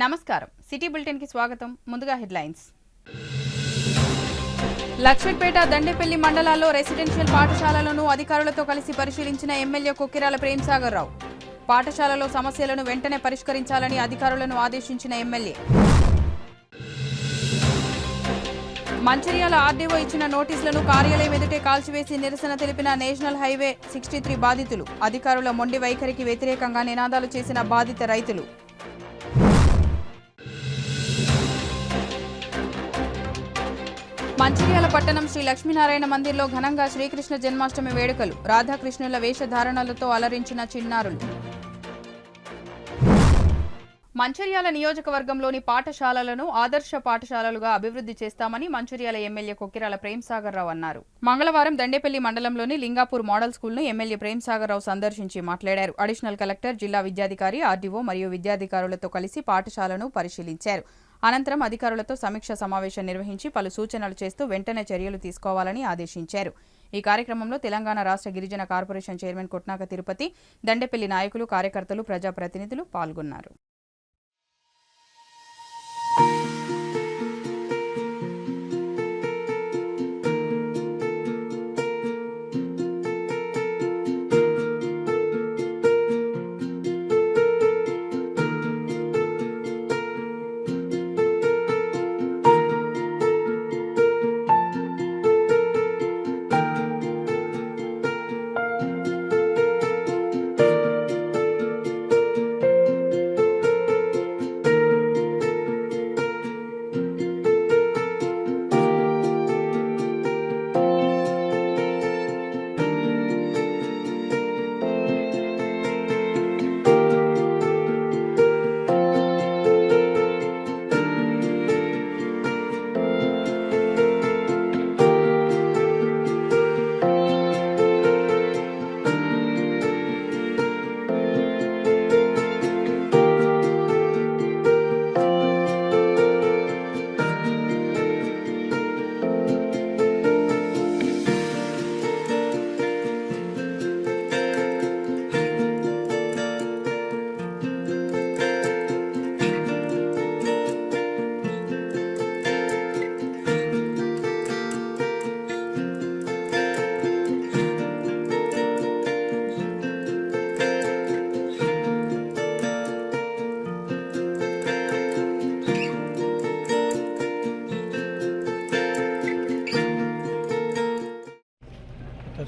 నమస్కారం city bulletin కి స్వాగతం ముందుగా హెడ్లైన్స్ లక్షట్పేట దండేపల్లి మండలాల్లో రెసిడెన్షియల్ పాఠశాలలను అధికారులతో కలిసి పరిశీలించిన ఎమ్మెల్యే కొక్కిరాల ప్రేమ్సాగర్ రావు పాఠశాలలో సమస్యలను వెంటనే పరిష్కరించాలని అధికారులను ఆదేశించిన ఎమ్మెల్యే మంచిర్యాల ఆర్డీఓ ఇచ్చిన నోటీసులను కార్యాలయం ఎదుటే కాల్చివేసి నిరసన తెలిపిన నేషనల్ హైవే 63 బాధితులు అధికారుల మొండి వైఖరికి వ్యతిరేకంగా నినాదాలు చేసిన బాధిత రైతులు మంచిర్యాల పట్టణం శ్రీ లక్ష్మీనారాయణ మందిర్లో ఘనంగా శ్రీకృష్ణ జన్మాష్టమి వేడుకలు రాధాకృష్ణుల వేషధారణలతో అలరించిన చిన్నారులు మంచిర్యాల నియోజకవర్గంలోని పాఠశాలలను ఆదర్శ పాఠశాలలుగా అభివృద్ధి చేస్తామని మంచిర్యాల ఎమ్మెల్యే కొక్కిరాల ప్రేమ్సాగర్ రావు అన్నారు. మంగళవారం దండేపల్లి మండలంలోని లింగాపూర్ మోడల్ స్కూల్ను ఎమ్మెల్యే ప్రేమ్సాగర్ రావు సందర్శించి మాట్లాడారు. అడిషనల్ కలెక్టర్, జిల్లా విద్యాధికారి, ఆర్డీఓ మరియు విద్యాధికారులతో కలిసి పాఠశాలను పరిశీలించారు. అనంతరం అధికారులతో సమీక్ష సమావేశం నిర్వహించి పలు సూచనలు చేస్తూ వెంటనే చర్యలు తీసుకోవాలని ఆదేశించారు. ఈ కార్యక్రమంలో తెలంగాణ రాష్ట్ర గిరిజన కార్పొరేషన్ చైర్మన్ కొట్నాక తిరుపతి, దండేపల్లి నాయకులు, కార్యకర్తలు, ప్రజాప్రతినిధులు పాల్గొన్నారు.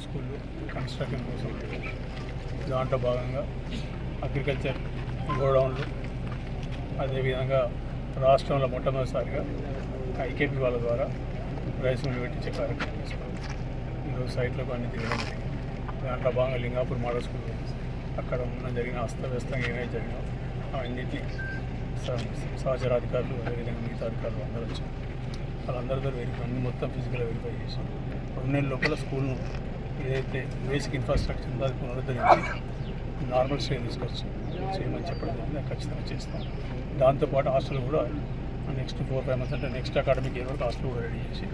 స్కూళ్ళు కన్స్ట్రక్షన్ కోసం దాంట్లో భాగంగా అగ్రికల్చర్ గోడౌన్లు, అదేవిధంగా రాష్ట్రంలో మొట్టమొదటిసారిగా ఐకేపీ వాళ్ళ ద్వారా రైస్ మిల్ పెట్టించే కార్యక్రమం తీసుకున్నాం. ఈరోజు సైట్లకు అన్ని తిరగడం జరిగింది. దాంట్లో భాగంగా లింగాపూర్ మోడల్ స్కూల్ అక్కడ ఉన్న జరిగిన అస్తవ్యస్తంగా ఏమైతే జరిగినా అవన్నింటినీ సహచరాధికారులు, అదేవిధంగా మిగతా అధికారులు అందరూ వచ్చారు. వాళ్ళందరితో వెరిఫై అన్ని మొత్తం ఫిజికల్గా వెరిఫై చేసి 2 నెలల లోపల స్కూల్ను ఏదైతే బేసిక్ ఇన్ఫ్రాస్ట్రక్చర్ ఉందో అది పునరుద్ధరించి నార్మల్ స్టేజ్ తీసుకొచ్చి చేయమని చెప్పడం జరిగింది. ఖచ్చితంగా చేస్తాం. దాంతోపాటు హాస్టల్ కూడా నెక్స్ట్ 4-5 months అంటే నెక్స్ట్ అకాడమిక్ ఇయర్ వరకు హాస్టల్ కూడా రెడీ చేసి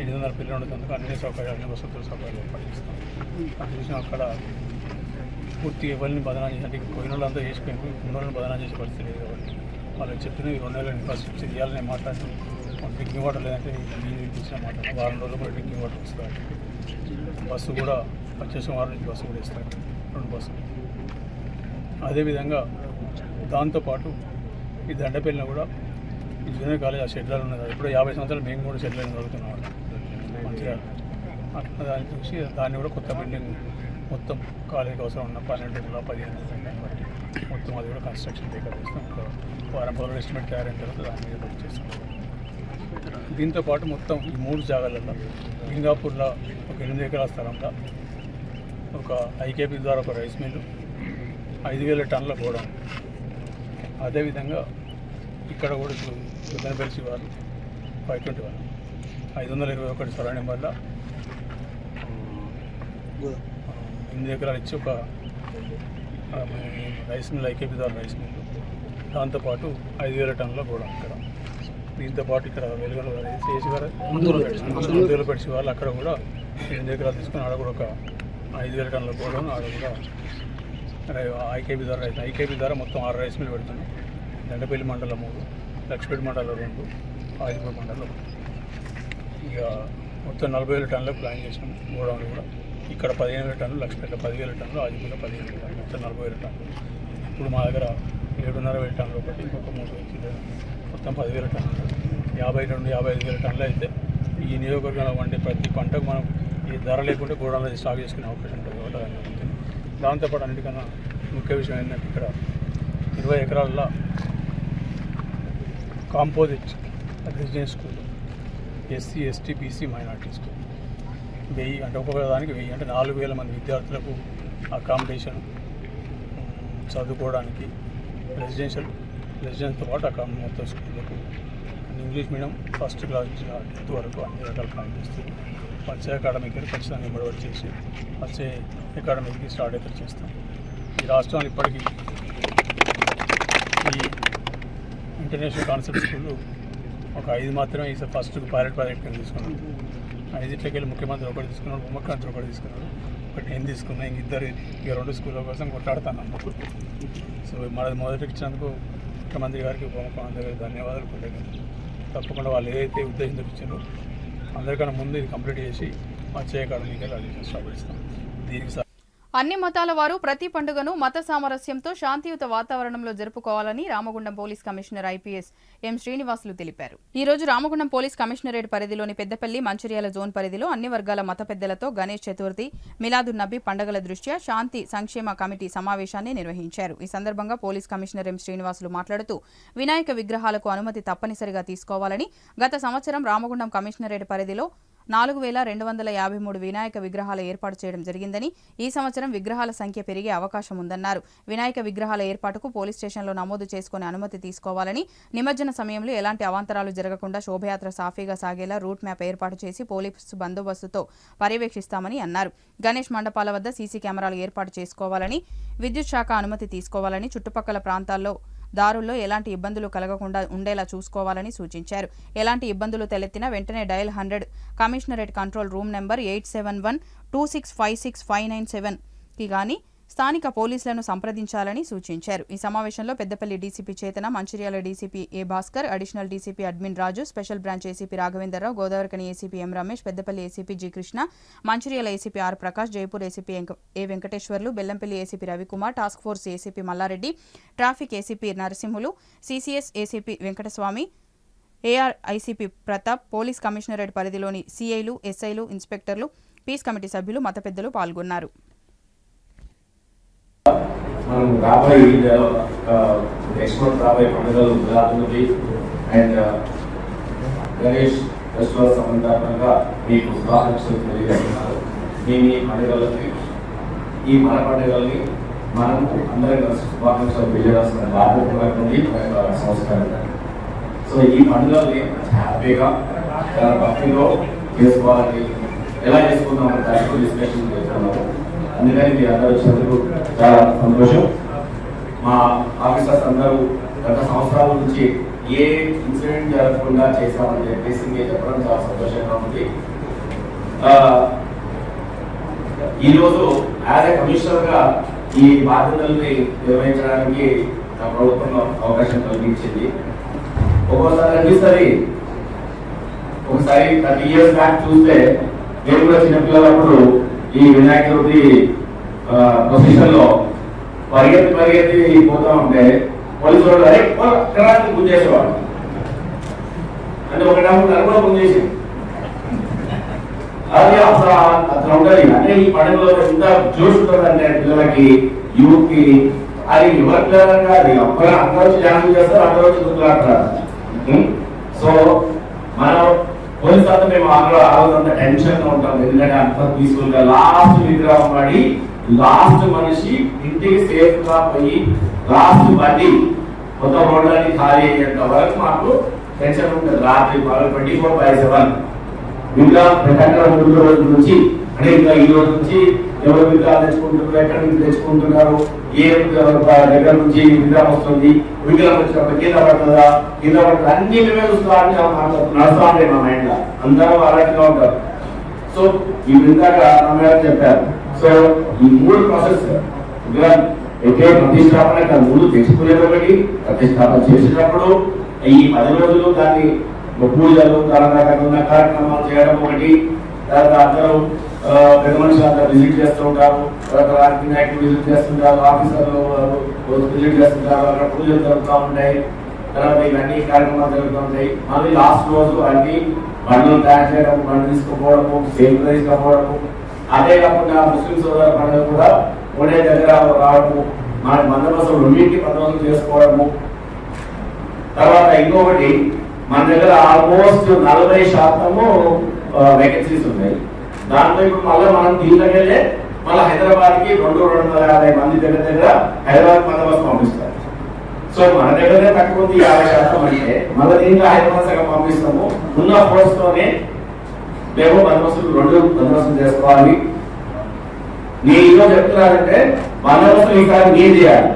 800 పిల్లలు ఉండేందుకు అన్ని సౌకర్యాలు, అన్ని వసతుల సౌకర్యాలు ఏర్పాటు చేస్తాం. అది చూసిన అక్కడ పూర్తిగా ఎవరిని బదనా చేసి అంటే పోయిన వాళ్ళంతా చేసిపోయింది, ఉన్న వాళ్ళని బదనా చేసే పరిస్థితి లేదు. కాబట్టి వాళ్ళకి చెప్పిన 2 నెలల ఇన్ఫ్రాస్ట్రక్చర్ ఇవ్వాలని మాట్లాడి డ్రింకింగ్ వాటర్ లేదంటే నీళ్ళు ఇచ్చిన మాట వారం రోజులు కూడా డ్రింకింగ్ వాటర్ ఇస్తారు. బస్సు కూడా వచ్చే వారం నుంచి బస్సు కూడా ఇస్తారు, 2 బస్సులు. అదేవిధంగా దాంతోపాటు ఈ దండపల్లిలో కూడా ఈ జూనియర్ కాలేజ్ ఆ షెడ్లలో ఉన్నది. అది కూడా 50 సంవత్సరాలు మేము కూడా షెడ్లలో జరుగుతున్నాం మంచిగా. అట్లా దాన్ని చూసి దాన్ని కూడా కొత్త బిల్డింగ్ మొత్తం కాలేజీకి అవసరం ఉన్న 12-15 బట్టి మొత్తం అది కూడా కన్స్ట్రక్షన్ టేకప్ చేస్తాం. వారం రోజులు ఎస్టిమేట్ తయారైన తర్వాత దాని మీద వర్క్ చేస్తాం. దీంతోపాటు మొత్తం ఈ 3 జాగాలలో లింగాపూర్లో ఒక 8 ఎకరాల స్థలంలో ఒక ఐకేపీ ద్వారా ఒక రైస్ మిల్లు, 5,000 టన్నుల గోడౌన్, అదేవిధంగా ఇక్కడ కూడా దుద్దనపల్లి శివారు 521 521 సర్వే నెంబర్ల 8 ఎకరాలు ఇచ్చి ఒక రైస్ మిల్, ఐకేపీ ద్వారా రైస్ మిల్లు, దాంతోపాటు 5,000 టన్నుల గోడౌన్ ఇక్కడ. దీంతో పాటు ఇక్కడ వెలుగులో పెట్టి వాళ్ళు అక్కడ కూడా 8 ఎకరాలు తీసుకుని ఆడ కూడా ఒక 5,000 టన్నుల గోడౌన్, ఆడ కూడా ఐకేపీ ద్వారా మొత్తం 6 రైస్ మిల్ పెడుతున్నాం. దండపల్లి మండలం 3, లక్ష్మీపేట మండలం 2, ఆదిపూర్ మండలం 1. ఇక మొత్తం 40,000 టన్నులకు ప్లాన్ చేసినాం. గోడౌన్లు కూడా ఇక్కడ 15,000 టన్నులు, లక్ష్మీపేట 10,000 టన్నులు, ఆదిపూర్లో 15,000 టన్నులు, మొత్తం 40,000 టన్నులు. ఇప్పుడు మా దగ్గర 7,500 టన్నులు ఒకటి, ఇంకొక 3,000 మొత్తం 10,000 టన్నులు. 52-55,000 టన్నులు అయితే ఈ నియోజకవర్గంలో వండే ప్రతి పంటకు మనం ఈ ధర లేకుంటే గోడౌన్లో స్టాక్ చేసుకునే అవకాశం ఉంటుంది కాబట్టి దాన్ని ఉంటుంది. దాంతోపాటు అన్నిటికన్నా ముఖ్య విషయం ఏంటంటే ఇక్కడ 20 ఎకరాల్లో composite residence school, SC, ST, BC, minority school 1000 అంటే ఒక్కొక్క దానికి 1000 అంటే 4,000 మంది విద్యార్థులకు అకామిడేషన్ చదువుకోవడానికి రెసిడెన్స్తో పాటు మొత్తం స్కూళ్ళకు ఇంగ్లీష్ మీడియం ఫస్ట్ క్లాస్ నుంచి 10th వరకు అన్ని రకాల ప్లాన్ చేస్తుంది. వచ్చే అకాడమిక్ ఖచ్చితంగా ఇమ్మడి చేసి వచ్చే అకాడమిక్కి స్టార్ట్ అయితే చేస్తాం. ఈ రాష్ట్రంలో ఇప్పటికీ ఈ ఇంటర్నేషనల్ కాన్సెప్ట్ స్కూళ్ళు ఒక 5 మాత్రమే ఈసారి ఫస్ట్ పైలట్ ప్రాజెక్ట్ కింద తీసుకున్నాం. 5 వెళ్ళి ముఖ్యమంత్రి ఒకటి తీసుకున్నాడు, ముఖ్యమంత్రి ఒకటి తీసుకున్నాడు, ఒకటి నేను తీసుకున్నా. ఇక 2 స్కూళ్ళ కోసం కొట్లాడుతాను. సో మనది మొదటికి ఇచ్చినందుకు ముఖ్యమంత్రి గారికి, ఉప ముఖ్యమంత్రి గారికి ధన్యవాదాలు. తప్పకుండా వాళ్ళు ఏదైతే ఉద్దేశంతో ఇచ్చారో అందరికన్నా ముందు ఇది కంప్లీట్ చేసి వచ్చే అకాడమీకి అడ్మిషన్ స్టార్ట్ చేస్తాం. దీనికి అన్ని మతాల వారు ప్రతి పండుగను మత సామరస్యంతో శాంతియుత వాతావరణంలో జరుపుకోవాలని రామగుండం పోలీస్ కమిషనర్ ఐపీఎస్ ఎం శ్రీనివాసులు తెలిపారు. ఈ రోజు రామగుండం పోలీస్ కమిషనరేట్ పరిధిలోని పెద్దపల్లి, మంచిర్యాల జోన్ పరిధిలో అన్ని వర్గాల మత పెద్దలతో గణేష్ చతుర్థి, మిలాదున్నబీ పండుగల దృష్ట్యా శాంతి సంక్షేమ కమిటీ సమావేశాన్ని నిర్వహించారు. ఈ సందర్భంగా పోలీస్ కమిషనర్ ఎం శ్రీనివాసులు మాట్లాడుతూ వినాయక విగ్రహాలకు అనుమతి తప్పనిసరిగా తీసుకోవాలని, గత సంవత్సరం రామగుండం కమిషనరేట్ పరిధిలో 4,253 వినాయక విగ్రహాల ఏర్పాటు చేయడం జరిగిందని, ఈ సంవత్సరం విగ్రహాల సంఖ్య పెరిగే అవకాశం ఉందన్నారు. వినాయక విగ్రహాల ఏర్పాటుకు పోలీస్ స్టేషన్లో నమోదు చేసుకుని అనుమతి తీసుకోవాలని, నిమజ్జన సమయంలో ఎలాంటి అవాంతరాలు జరగకుండా శోభయాత్ర సాఫీగా సాగేలా రూట్ మ్యాప్ ఏర్పాటు చేసి పోలీసు బందోబస్తుతో పర్యవేక్షిస్తామని అన్నారు. గణేష్ మండపాల వద్ద సీసీ కెమెరాలు ఏర్పాటు చేసుకోవాలని, విద్యుత్ శాఖ అనుమతి తీసుకోవాలని, చుట్టుపక్కల ప్రాంతాల్లో దారుల్లో ఎలాంటి ఇబ్బందులు కలగకుండా ఉండేలా చూసుకోవాలని సూచించారు. ఎలాంటి ఇబ్బందులు తలెత్తినా వెంటనే dial 100 commissionerate control room number 8712659597కి గాని స్థానిక పోలీసులను సంప్రదించాలని సూచించారు. ఈ సమావేశంలో Peddapalli DCP Chetana, Mancherial DCP A Bhaskar, additional DCP admin Raju, special branch ACP Raghavendra Rao, Godavarikhani ACP M Ramesh, Peddapalli ACP G Krishna, Mancherial ACP R Prakash, Jaipur ACP A Venkateswarlu, Bellampalli ACP Ravikumar, task force ACP Mallareddy, traffic ACP Narasimhulu, CCS ACP Venkataswamy, AR ICP Pratap, police commissionerate పరిధిలోని సీఐలు, ఎస్ఐలు, ఇన్స్పెక్టర్లు, పీస్ కమిటీ సభ్యులు, మత పెద్దలు పాల్గొన్నారు. మనం రాబోయే రాబోయే పండుగలు మిలాదున్నబీ అండ్ గణేష్ ఫెస్టివల్ సందర్భంగా మీకు శుభాకాంక్షలు తెలియజేస్తున్నారు. మేము ఈ మన పండుగల్ని మనము అందరం కలిసి శుభాకాంక్షలు తెలియజేస్తున్న బాధ్యత సంస్కారం. సో ఈ పండుగల్ని హ్యాపీగా చాలా భక్తిలో చేసుకోవాలని, ఎలా చేసుకుందామని దాంట్లో డిస్కషన్ చేస్తున్నాము. అందుకని మీ అందరూ వచ్చినందుకు చాలా సంతోషం. మా ఆఫీసర్స్ అందరూ గత సంవత్సరాల నుంచి ఏ ఇన్సిడెంట్ జరగకుండా చేశామని చెప్పేసి మీరు చెప్పడం చాలా సంతోషంగా ఉంది. ఈరోజు యాజ్ ఏ కమిషనర్గా ఈ బాధ్యతల్ని నిర్వహించడానికి నా ప్రభుత్వం అవకాశం కల్పించింది. ఒక్కోసారి అనిపిస్తుంది, ఒకసారి 30 years బ్యాక్ చూస్తే నేను కూడా చిన్నపిల్లలప్పుడు ఈ వినాయక చవితి పొజిషన్ లో పరిగెత్తి పోతా ఉంటే పోలీసు వాళ్ళు అక్కడ గుంజేసేవాడు. అంటే ఒకటప్పుడు కూడా గుంజేసి అది అసలు అట్లా ఉంటుంది. అంటే ఈ పండుగలో ఎంత జోష్ ఉంటుంది అంటే పిల్లలకి, యూత్ కి, అది ఎవరి పిల్లలంగా అది అందరూ వచ్చి ధ్యానం చేస్తారు, అందరూ వచ్చి గుర్తులాడతారు. సో మనం పోలీసు అంతా మేము ఆరోజంతా టెన్షన్ గా ఉంటాం. ఎందుకంటే అంత పీస్ఫుల్ గా లాస్ట్ విగ్రహం పడి లాస్ట్ మనిషి ఇంటికి సేఫ్ గా పోయి లాస్ట్ బండి మొత్తం రోడ్లన్నీ ఖాళీ అయ్యేంత వరకు మాకు టెన్షన్ ఉంటుంది. రాత్రి 24/7 విగ్రహం ప్రకారం ముందు రోజు నుంచి, అంటే ఇంకా ఈ రోజు నుంచి ఎవరు విగ్రహాలు తెచ్చుకుంటున్నారు, ఎక్కడి నుంచి తెచ్చుకుంటున్నారు, ఏ దగ్గర నుంచి విగ్రహం వస్తుంది, విగ్రహం వచ్చినప్పుడు కింద పడుతుందా, కింద పడుతుంది, అన్ని మేమే చూసుకోవాలని నడుస్తా ఉంటాయి మా మైండ్ లో. అందరూ అలాంటిగా ఉంటారు. సో ఈ విధంగా రామయ్య చెప్పారు. సో ఈ 3 ప్రాసెస్ విగ్రహం అయితే ప్రతిష్టాపన ముందు తెచ్చుకునేది ఒకటి, ప్రతిష్టాపన చేసేటప్పుడు ఈ 10 రోజులు దాన్ని పూజలు రకరకాల కార్యక్రమాలు చేయడం ఒకటి, తర్వాత అందరూ పెద్ద మనుషులు అందరూ విజిట్ చేస్తూ ఉంటారు, తర్వాత రాజకీయ విజిట్ చేస్తుంటారు, ఆఫీసర్లు విజిట్ చేస్తుంటారు, అక్కడ పూజలు జరుగుతూ ఉంటాయి, తర్వాత ఇవన్నీ కార్యక్రమాలు జరుగుతూ ఉంటాయి. మళ్ళీ లాస్ట్ రోజు అన్ని బండ్లు తయారు చేయడం, బండ్లు తీసుకుపోవడము, సేఫ్గా తీసుకుపోవడము. అదే కాకుండా ముస్లిం సోదర పండుగ కూడా ఒకటే దగ్గర రావడము, మన బందోబస్తు రెండింటి బందోబస్తు చేసుకోవడము. తర్వాత ఇంకొకటి, మన దగ్గర ఆల్మోస్ట్ 40% వేకెన్సీస్ ఉన్నాయి. దాంట్లో ఇప్పుడు మళ్ళీ మనం దీనిలోకెళ్ళే మళ్ళీ హైదరాబాద్కి 250 మంది దగ్గర హైదరాబాద్ బందోబస్తు పంపిస్తారు. సో మన దగ్గరే తక్కువ 50% అంటే మళ్ళీ దీంట్లో హైదరాబాద్ సగం పంపిస్తాము. ఉన్న ఫోర్స్తోనే మేము బందోబస్తులు 2 బందోబస్తులు చేసుకోవాలి. నేను ఈరోజు చెప్తున్నానంటే బందోబస్తులు ఈసారి మీరు చేయాలి,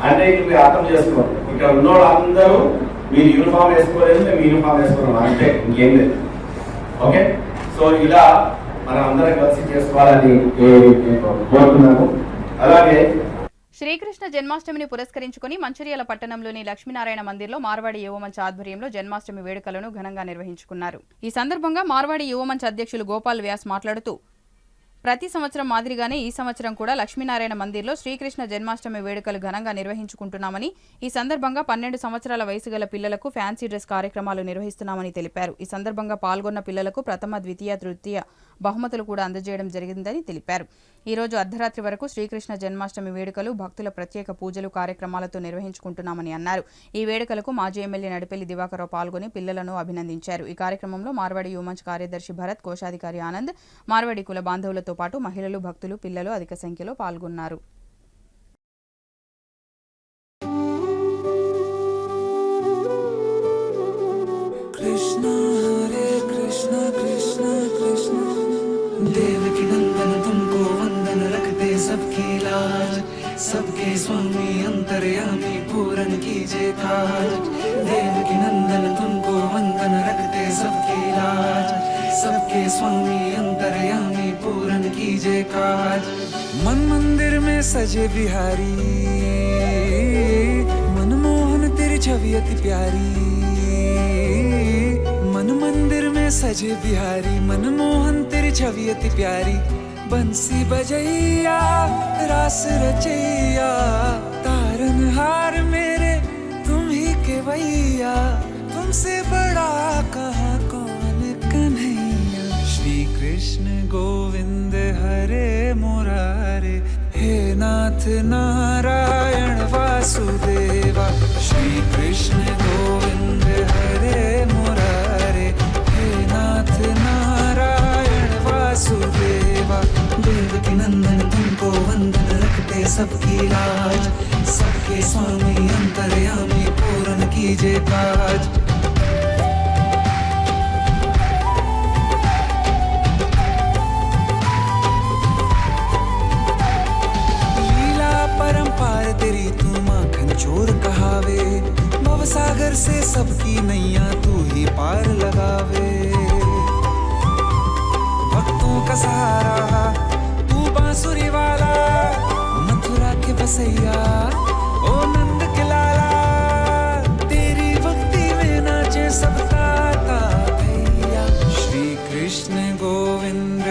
అంటే మీరు అర్థం చేసుకోండి. ఇక్కడ ఉన్న వాళ్ళందరూ మీరు యూనిఫామ్ వేసుకోలేదు, మేము యూనిఫామ్ వేసుకున్నాం అంటే ఇంకేం లేదు. ఓకే, సో ఇలా మనం అందరం కలిసి చేసుకోవాలని కోరుతున్నాము. అలాగే శ్రీకృష్ణ జన్మాష్టమిని పురస్కరించుకుని మంచిర్యాల పట్టణంలోని లక్ష్మీనారాయణ మందిర్లో మార్వాడి యువమంచ్ ఆధ్వర్యంలో జన్మాష్టమి వేడుకలను ఘనంగా నిర్వహించుకున్నారు. ఈ సందర్భంగా మార్వాడి యువమంచ్ అధ్యక్షులు గోపాల్ వ్యాస్ మాట్లాడుతూ, ప్రతి సంవత్సరం మాదిరిగానే ఈ సంవత్సరం కూడా లక్ష్మీనారాయణ మందిర్లో శ్రీకృష్ణ జన్మాష్టమి వేడుకలు ఘనంగా నిర్వహించుకుంటున్నామని, ఈ సందర్భంగా 12 సంవత్సరాల వయసు గల పిల్లలకు ఫ్యాన్సీ డ్రెస్ కార్యక్రమాలు నిర్వహిస్తున్నామని తెలిపారు. ఈ సందర్భంగా పాల్గొన్న పిల్లలకు ప్రథమ, ద్వితీయ, తృతీయ బహుమతులు కూడా అందజేయడం జరిగిందని తెలిపారు. ఈ రోజు అర్ధరాత్రి వరకు శ్రీకృష్ణ జన్మాష్టమి వేడుకలు, భక్తుల ప్రత్యేక పూజలు, కార్యక్రమాలతో నిర్వహించుకుంటున్నామని అన్నారు. ఈ వేడుకలకు మాజీ ఎమ్మెల్యే నడిపెల్లి దివాకరరావు పాల్గొని పిల్లలను అభినందించారు. ఈ కార్యక్రమంలో మార్వాడి యువమంచ్ కార్యదర్శి భరత్, కోశాధికారి ఆనంద్, మార్వాడి కుల బాంధవులతో పాటు మహిళలు, భక్తులు, పిల్లలు అధిక సంఖ్యలో పాల్గొన్నారు. कृष्ण हरे कृष्ण कृष्ण कृष्ण देवकी नंदन तुमको वंदन रखते सबकी लाज, सबके स्वामी अंतर्यामी पूरन कीजिए काज। देवकी नंदन तुमको वंदन रखते सबकी लाज, सबके स्वामी अंतर्यामी पूरन कीजिए काज। मन मंदिर में सजे बिहारी, मनमोहन तेरी छवि अति प्यारी। मन मंदिर में सजे बिहारी, मनमोहन तेरी छवि अति प्यारी। बंसी बजैया रास रचैया, तारनहार मेरे तुम ही केवैया। तुमसे बड़ा कहाँ कौन कन्हैया। श्री कृष्ण गोविंद हरे मुरारे, हे नाथ नारायण वासुदेवा। श्री कृष्ण गोविंद हरे मुरारे, हे नाथ नारायण वासुदेवा। देवकी नंदन तुमको वंदन रखते सबकी लाज, सबके स्वामी अंतर्यामी पूरन कीजिए काज। परंपार तेरी तू माखन चोर कहावे, भवसागर से सबकी नैया तू ही पार लगावे। भक्तों का सहारा तू बांसुरी वाला, मथुरा के बसैया ओ नंद के लाला। तेरी भक्ति में नाचे सबका भैया। श्री कृष्ण गोविंद,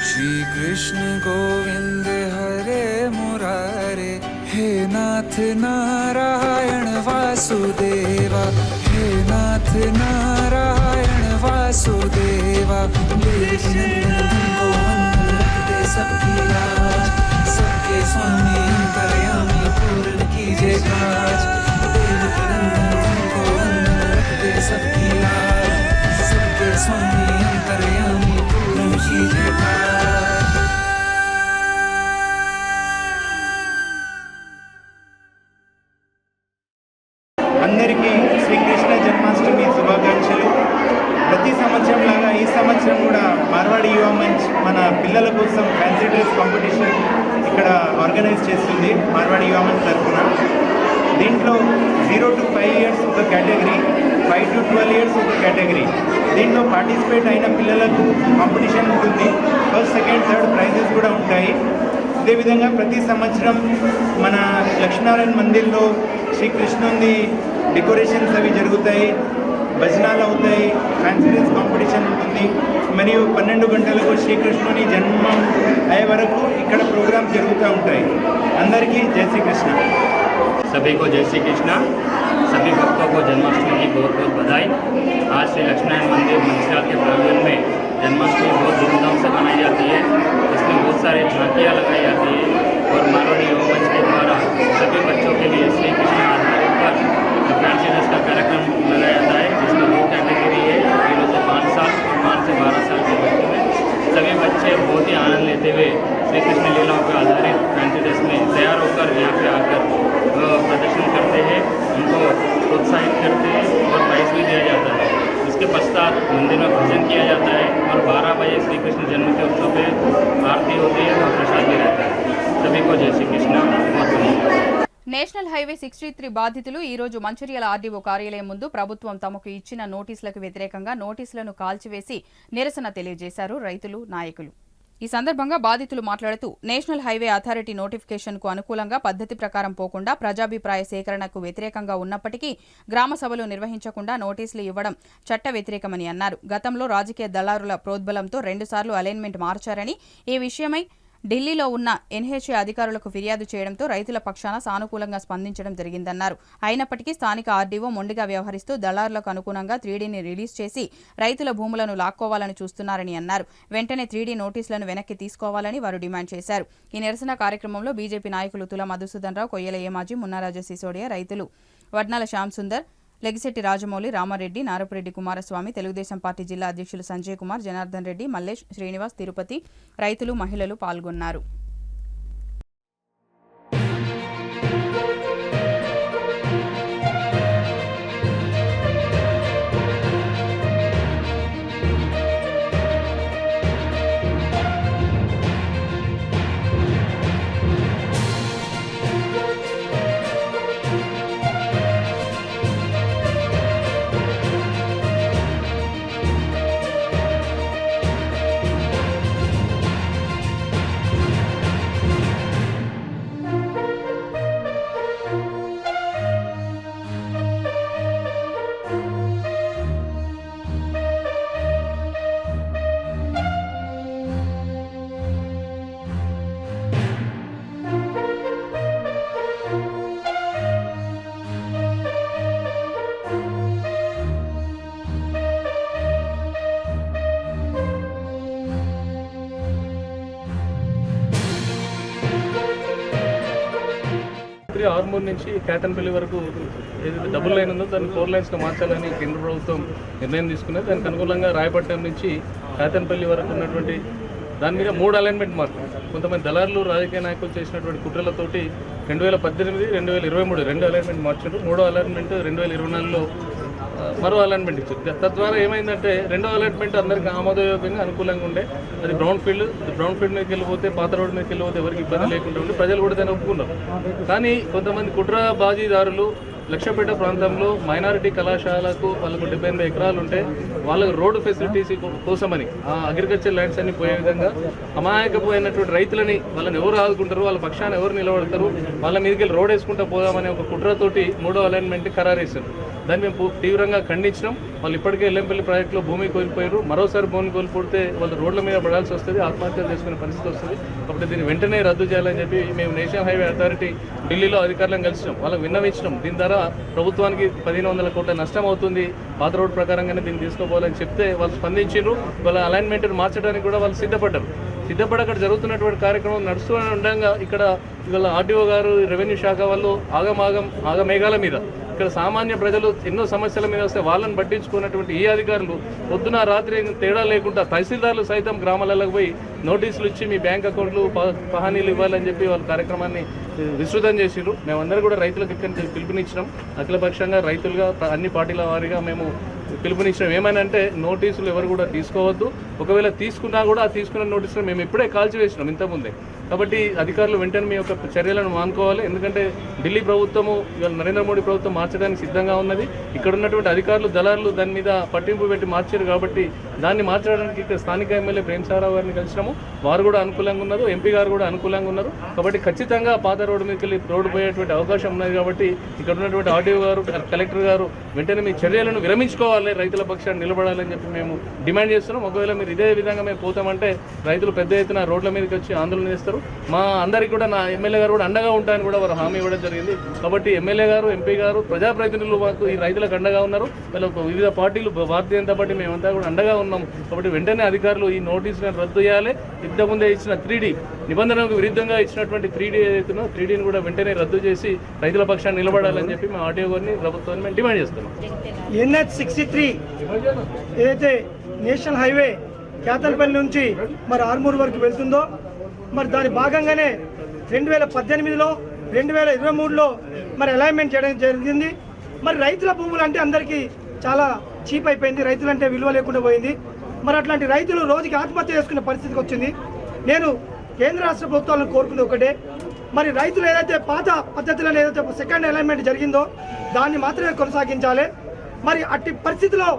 श्री कृष्ण गोविंद हरे मुरारे, हे नाथ नारायण वासुदेवा। हे नाथ नारायण वासुदेवा। देवकी नंदन तुमको वंदन रखते सबकी लाज, सबके स्वामी अंतर्यामी पूर्ण कीजिए काज। देवकी नंदन तुमको वंदन रखते सबकी लाज, सबके स्वामी अंतर्यामी पूर्ण कीजिए काज। అందరికీ శ్రీకృష్ణ జన్మాష్టమి శుభాకాంక్షలు. ప్రతి సంవత్సరం లాగా ఈ సంవత్సరం కూడా మార్వాడి యువ మంచ్ మన పిల్లల కోసం ఫ్యాన్సీ డ్రెస్ కాంపిటీషన్ ఇక్కడ ఆర్గనైజ్ చేస్తుంది మార్వాడి యువ మంచ్ తరఫున. దీంట్లో 0 to 5 years ఒక కేటగిరీ, 5 to 12 years ఒక కేటగిరీ. దీంట్లో పార్టిసిపేట్ అయిన పిల్లలకు కాంపిటీషన్ ఉంటుంది. ఫస్ట్, సెకండ్, థర్డ్ ప్రైజెస్ కూడా ఉంటాయి. అదేవిధంగా ప్రతి సంవత్సరం మన లక్ష్మీనారాయణ మందిర్లో శ్రీకృష్ణుని డెకరేషన్స్ అవి జరుగుతాయి, భజనాలు అవుతాయి, ఫ్యాన్సీ డ్రెస్ కాంపిటీషన్ ఉంటుంది. మరియు 12 గంటలకు శ్రీకృష్ణుని జన్మం అయ్యే వరకు ఇక్కడ ప్రోగ్రామ్స్ జరుగుతూ ఉంటాయి. అందరికీ జై శ్రీకృష్ణ. सभी को जय श्री कृष्णा। सभी भक्तों को जन्माष्टमी की बहुत बहुत बधाई। आज श्री लक्ष्मीनारायण मंदिर मंचिराल के प्रांगण में जन्माष्टमी बहुत धूमधाम से मनाई जाती है। इसमें बहुत सारे झांकियाँ लगाई जाती है और मारवाड़ी युवा मंच के द्वारा सभी बच्चों के लिए श्री कृष्ण आधारित पर फैंसी ड्रेस का कार्यक्रम लगाया जाता है, जिसमें 2 कैटेगरी है, 0 से 5 साल और 5 से 12 साल के बच्चों में। सभी बच्चे बहुत ही आनंद लेते हुए श्री कृष्ण लीलाओं पर आधारित फैंसी ड्रेस में तैयार होकर यहाँ पे आकर प्रदर्शन करते हैं, उनको प्रोत्साहित करते हैं और प्राइज भी दिया जाता है। इसके पश्चात मंदिर में भजन किया जाता है और 12 बजे श्री कृष्ण जन्म के उत्सव पे आरती होती है और प्रसाद भी रहता है। सभी को जय श्री कृष्ण। बहुत धन्यवाद। నేషనల్ హైవే 63 బాధితులు ఈ రోజు మంచిర్యాల ఆర్డీఓ కార్యాలయం ముందు ప్రభుత్వం తమకు ఇచ్చిన నోటీసులకు వ్యతిరేకంగా నోటీసులను కాల్చివేసి నిరసన తెలియజేశారు రైతులు, నాయకులు. ఈ సందర్భంగా బాధితులు మాట్లాడుతూ నేషనల్ హైవే అథారిటీ నోటిఫికేషన్కు అనుకూలంగా పద్ధతి ప్రకారం పోకుండా ప్రజాభిప్రాయ సేకరణకు వ్యతిరేకంగా ఉన్నప్పటికీ గ్రామ సభలు నిర్వహించకుండా నోటీసులు ఇవ్వడం చట్ట వ్యతిరేకమని అన్నారు. గతంలో రాజకీయ దళారుల ప్రోద్బలంతో 2 సార్లు అలైన్మెంట్ మార్చారని, ఈ విషయమై ఢిల్లీలో ఉన్న ఎన్హెచ్ఏ అధికారులకు ఫిర్యాదు చేయడంతో రైతుల పక్షాన సానుకూలంగా స్పందించడం జరిగిందన్నారు. అయినప్పటికీ స్థానిక ఆర్డీఓ మొండిగా వ్యవహరిస్తూ దళారులకు అనుగుణంగా 3డీని రిలీజ్ చేసి రైతుల భూములను లాక్కోవాలని చూస్తున్నారని అన్నారు. వెంటనే 3డీ నోటీసులను వెనక్కి తీసుకోవాలని వారు డిమాండ్ చేశారు. ఈ నిరసన కార్యక్రమంలో బీజేపీ నాయకులు తుల మధుసూదన్ రావు, కొయ్యల ఏమాజీ, మున్నారాజు సిసోడియా, రైతులు వడ్నాల శ్యామ్ సుందర్, లెగిశెట్టి రాజమౌళి, రామారెడ్డి, నారపురెడ్డి కుమారస్వామి, తెలుగుదేశం పార్టీ జిల్లా అధ్యక్షులు సంజయ్ కుమార్, జనార్దన్ రెడ్డి, మల్లేష్, శ్రీనివాస్, తిరుపతి, రైతులు, మహిళలు పాల్గొన్నారు. ఆర్మూర్ నుంచి కాటన్పల్లి వరకు ఏదైతే డబుల్ లైన్ ఉందో దాన్ని 4 లైన్స్గా మార్చాలని కేంద్ర ప్రభుత్వం నిర్ణయం తీసుకున్నది. దానికి అనుకూలంగా రాయపట్నం నుంచి కాటన్పల్లి వరకు ఉన్నటువంటి దాని మీద 3 అలైన్మెంట్ మార్పు కొంతమంది దళారులు, రాజకీయ నాయకులు చేసినటువంటి కుట్రలతోటి 2018, 2023 2 అలైన్మెంట్ మార్చారు. 3వ అలైన్మెంట్ 2024లో మరో అలైన్మెంట్ ఇచ్చారు. తద్వారా ఏమైందంటే 2వ అలైన్మెంట్ అందరికీ ఆమోదయోగ్యంగా అనుకూలంగా ఉండే, అది బ్రౌన్ ఫీల్డ్ మీదకి వెళ్ళిపోతే, పాత రోడ్డు మీదకి వెళ్ళిపోతే ఎవరికి ఇబ్బంది లేకుండా ఉండి ప్రజలు కూడా దాన్ని ఒప్పుకున్నారు. కానీ కొంతమంది కుట్ర బాజీదారులు లక్షపేట ప్రాంతంలో మైనారిటీ కళాశాలకు వాళ్ళకు 78 ఎకరాలు ఉంటే వాళ్ళకు రోడ్డు ఫెసిలిటీస్ కోసమని ఆ అగ్రికల్చర్ ల్యాండ్స్ అన్ని పోయే విధంగా అమాయకపోయినటువంటి రైతులని వాళ్ళని ఎవరు ఆదుకుంటారు, వాళ్ళ పక్షాన ఎవరు నిలబడతారు, వాళ్ళ మీదకి వెళ్ళి రోడ్ వేసుకుంటూ పోదామనే ఒక కుట్రతోటి 3వ అలైన్మెంట్ ఖరారేశారు. దాన్ని మేము తీవ్రంగా ఖండించినాం. వాళ్ళు ఇప్పటికే ఎల్లంపల్లి ప్రాజెక్టులో భూమి కోల్పోయారు. మరోసారి భూమి కోల్పోతే వాళ్ళు రోడ్ల మీద పడాల్సి వస్తుంది, ఆత్మహత్యలు చేసుకునే పరిస్థితి వస్తుంది. కాబట్టి దీన్ని వెంటనే రద్దు చేయాలని చెప్పి మేము నేషనల్ హైవే అథారిటీ ఢిల్లీలో అధికారులను కలిసినాం, వాళ్ళకి విన్నవించినాం. దీని ద్వారా ప్రభుత్వానికి 1500 కోట్ల నష్టం అవుతుంది, పాత రోడ్డు ప్రకారంగానే దీన్ని తీసుకోవాలని చెప్తే వాళ్ళు స్పందించారు. వాళ్ళ అలైన్మెంట్ మార్చడానికి కూడా వాళ్ళు సిద్ధపడ్డారు. అక్కడ జరుగుతున్నటువంటి కార్యక్రమం నడుస్తూ ఉండగా ఇక్కడ ఇవాళ ఆర్డీఓ గారు, రెవెన్యూ శాఖ వాళ్ళు ఆగమేఘాల మీద ఇక్కడ సామాన్య ప్రజలు ఎన్నో సమస్యల మీద వస్తే వాళ్ళని పట్టించుకున్నటువంటి ఈ అధికారులు పొద్దున రాత్రి తేడా లేకుండా తహసీల్దార్లు సైతం గ్రామాలకు పోయి నోటీసులు ఇచ్చి మీ బ్యాంక్ అకౌంట్లు పహానీలు ఇవ్వాలని చెప్పి వాళ్ళ కార్యక్రమాన్ని విస్తృతం చేసిరు. మేమందరూ కూడా రైతులకు ఇక్కడ పిలుపునిచ్చినాం. అఖిలపక్షంగా రైతులుగా అన్ని పార్టీల వారీగా మేము పిలుపునిచ్చినాం. ఏమనంటే నోటీసులు ఎవరు కూడా తీసుకోవద్దు, ఒకవేళ తీసుకున్నా కూడా ఆ తీసుకున్న నోటీసులు మేము ఇప్పుడే కాల్చివేసినాం ఇంతకుముందే. కాబట్టి అధికారులు వెంటనే మీ యొక్క చర్యలను మానుకోవాలి. ఎందుకంటే ఢిల్లీ ప్రభుత్వము ఇవాళ నరేంద్ర మోడీ ప్రభుత్వం మార్చడానికి సిద్ధంగా ఉన్నది. ఇక్కడ ఉన్నటువంటి అధికారులు దళారులు దాని మీద పట్టింపు పెట్టి మార్చారు. కాబట్టి దాన్ని మార్చడానికి ఇక్కడ స్థానిక ఎమ్మెల్యే ప్రేమ్సాగర్ గారిని కలిసినాము. వారు కూడా అనుకూలంగా ఉన్నారు, ఎంపీ గారు కూడా అనుకూలంగా ఉన్నారు. కాబట్టి ఖచ్చితంగా పాత రోడ్డు మీదకి వెళ్ళి రోడ్డు పోయేటువంటి అవకాశం ఉన్నది. కాబట్టి ఇక్కడ ఉన్నటువంటి ఆర్డీఓ గారు, కలెక్టర్ గారు వెంటనే మీ చర్యలను విరమించుకోవాలి, రైతుల పక్షాన్ని నిలబడాలని చెప్పి మేము డిమాండ్ చేస్తున్నాం. ఒకవేళ మీరు ఇదే విధంగా మేము పోతామంటే రైతులు పెద్ద ఎత్తున రోడ్ల మీదకి వచ్చి ఆందోళన చేస్తారు. మా అందరికీ కూడా నా ఎమ్మెల్యే గారు కూడా అండగా ఉంటాయని కూడా వారు హామీ ఇవ్వడం జరిగింది. కాబట్టి ఎమ్మెల్యే గారు, ఎంపీ గారు, ప్రజాప్రతినిధులు మాకు ఈ రైతులకు అండగా ఉన్నారు. వాళ్ళకు వివిధ పార్టీలు, భారతీయ జనతా పార్టీ మేమంతా కూడా అండగా ఉన్నాం. కాబట్టి వెంటనే అధికారులు ఈ నోటీసులను రద్దు చేయాలి. ఇంతకుముందే ఇచ్చిన 3D నిబంధనలకు విరుద్ధంగా ఇచ్చినటువంటి 3D ఏదైతుందో 3Dని కూడా వెంటనే రద్దు చేసి రైతుల పక్షాన్ని నిలబడాలని చెప్పి మా ఆర్టీఓ గారిని, ప్రభుత్వాన్ని మేము డిమాండ్ చేస్తున్నాం. NH63 ఏదైతే నేషనల్ హైవే కేతల్పల్లి నుంచి మరి ఆర్మూర్ వరకు వెళ్తుందో మరి దాని భాగంగానే 2018లో 2023లో మరి అలైన్మెంట్ చేయడం జరిగింది. మరి రైతుల భూములు అంటే అందరికీ చాలా చీప్ అయిపోయింది, రైతులు అంటే విలువ లేకుండా పోయింది. మరి అట్లాంటి రైతులు రోజుకి ఆత్మహత్య చేసుకునే పరిస్థితికి వచ్చింది. నేను కేంద్ర రాష్ట్ర ప్రభుత్వాలను కోరుకుంది ఒకటే, మరి రైతులు ఏదైతే పాత పద్ధతిలో ఏదైతే సెకండ్ అలైన్మెంట్ జరిగిందో దాన్ని మాత్రమే కొనసాగించాలి. మరి అట్టి పరిస్థితిలో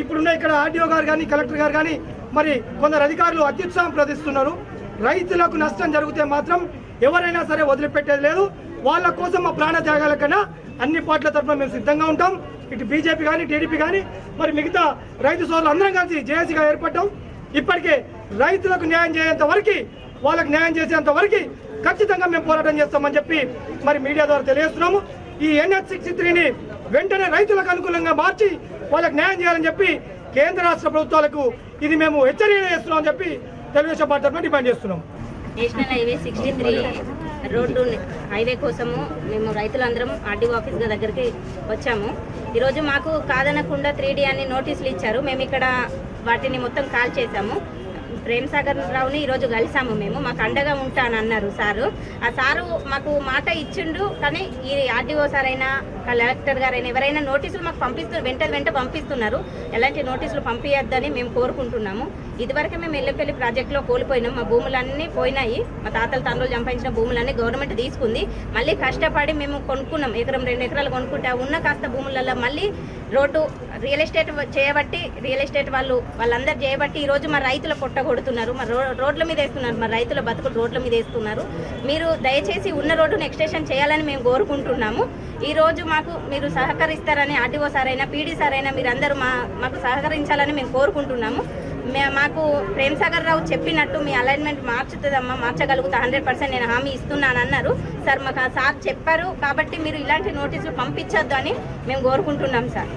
ఇప్పుడున్న ఇక్కడ ఆర్డీఓ గారు కానీ, కలెక్టర్ గారు కానీ మరి కొందరు అధికారులు అత్యుత్సాహం ప్రదర్శిస్తున్నారు. రైతులకు నష్టం జరిగితే మాత్రం ఎవరైనా సరే వదిలిపెట్టేది లేదు. వాళ్ళ కోసం మా ప్రాణ త్యాగాల కన్నా అన్ని పార్టీల తరఫున మేము సిద్ధంగా ఉంటాం. ఇటు బీజేపీ కానీ, టీడీపీ కానీ మరి మిగతా రైతు సోదరులు అందరం కలిసి జేఏసీగా ఏర్పడ్డాం. ఇప్పటికే రైతులకు న్యాయం చేయేంత వరకు, వాళ్ళకు న్యాయం చేసేంత వరకు ఖచ్చితంగా మేము పోరాటం చేస్తామని చెప్పి మరి మీడియా ద్వారా తెలియజేస్తున్నాము. ఈ NH63ని వెంటనే రైతులకు అనుకూలంగా మార్చి వాళ్ళకి న్యాయం చేయాలని చెప్పి కేంద్ర రాష్ట్ర ప్రభుత్వాలకు ఇది మేము హెచ్చరిక చేస్తున్నామని చెప్పి తెలుగుదేశం పార్టీ తరఫున డిమాండ్ చేస్తున్నాం. నేషనల్ హైవే 63 రోడ్డు హైవే కోసము మేము రైతులందరం ఆర్డీఓ ఆఫీస్ దగ్గరికి వచ్చాము. ఈరోజు మాకు కాదనకుండా 3D అని నోటీసులు ఇచ్చారు. మేము ఇక్కడ వాటిని మొత్తం కాల్ చేశాము. ప్రేమ్సాగర్ రావుని ఈరోజు కలిసాము. మేము మాకు అండగా ఉంటానన్నారు సారు. ఆ సారు మాకు మాట ఇచ్చిండు. కానీ ఈ ఆర్డీఓ సార్ అయినా, కలెక్టర్ గారైనా ఎవరైనా నోటీసులు మాకు వెంట పంపిస్తున్నారు. ఎలాంటి నోటీసులు పంపించద్దని మేము కోరుకుంటున్నాము. ఇదివరకే మేము ఎల్లపల్లి ప్రాజెక్టులో కోల్పోయినాం. మా భూములన్నీ పోయినాయి. మా తాతలు తండ్రులు సంపాదించిన భూములన్నీ గవర్నమెంట్ తీసుకుంది. మళ్ళీ కష్టపడి మేము కొనుక్కున్నాం. 1-2 ఎకరాలు కొనుక్కుంటే ఉన్న కాస్త భూములలో మళ్ళీ రోడ్డు రియల్ ఎస్టేట్ చేయబట్టి, రియల్ ఎస్టేట్ వాళ్ళందరూ చేయబట్టి ఈరోజు మా రైతుల కొట్టగొడుతున్నారు. మా రోడ్ల మీద వేస్తున్నారు. మా రైతుల బతుకులు రోడ్ల మీద వేస్తున్నారు. మీరు దయచేసి ఉన్న రోడ్డును ఎక్స్టెన్షన్ చేయాలని మేము కోరుకుంటున్నాము. ఈరోజు మాకు మీరు సహకరిస్తారని ఆర్డీఓ సార్ అయినా, పీడీ సార్ అయినా మీరందరూ మాకు సహకరించాలని మేము కోరుకుంటున్నాము. మాకు ప్రేమ్సాగర్ రావు చెప్పినట్టు మీ అలైన్మెంట్ మార్చుతుందమ్మా, మార్చగలుగుతా 100% నేను హామీ ఇస్తున్నాను అన్నారు. సార్ మాకు ఆ సార్ చెప్పారు. కాబట్టి మీరు ఇలాంటి నోటీసులు పంపించొద్దు అని మేము కోరుకుంటున్నాం సార్.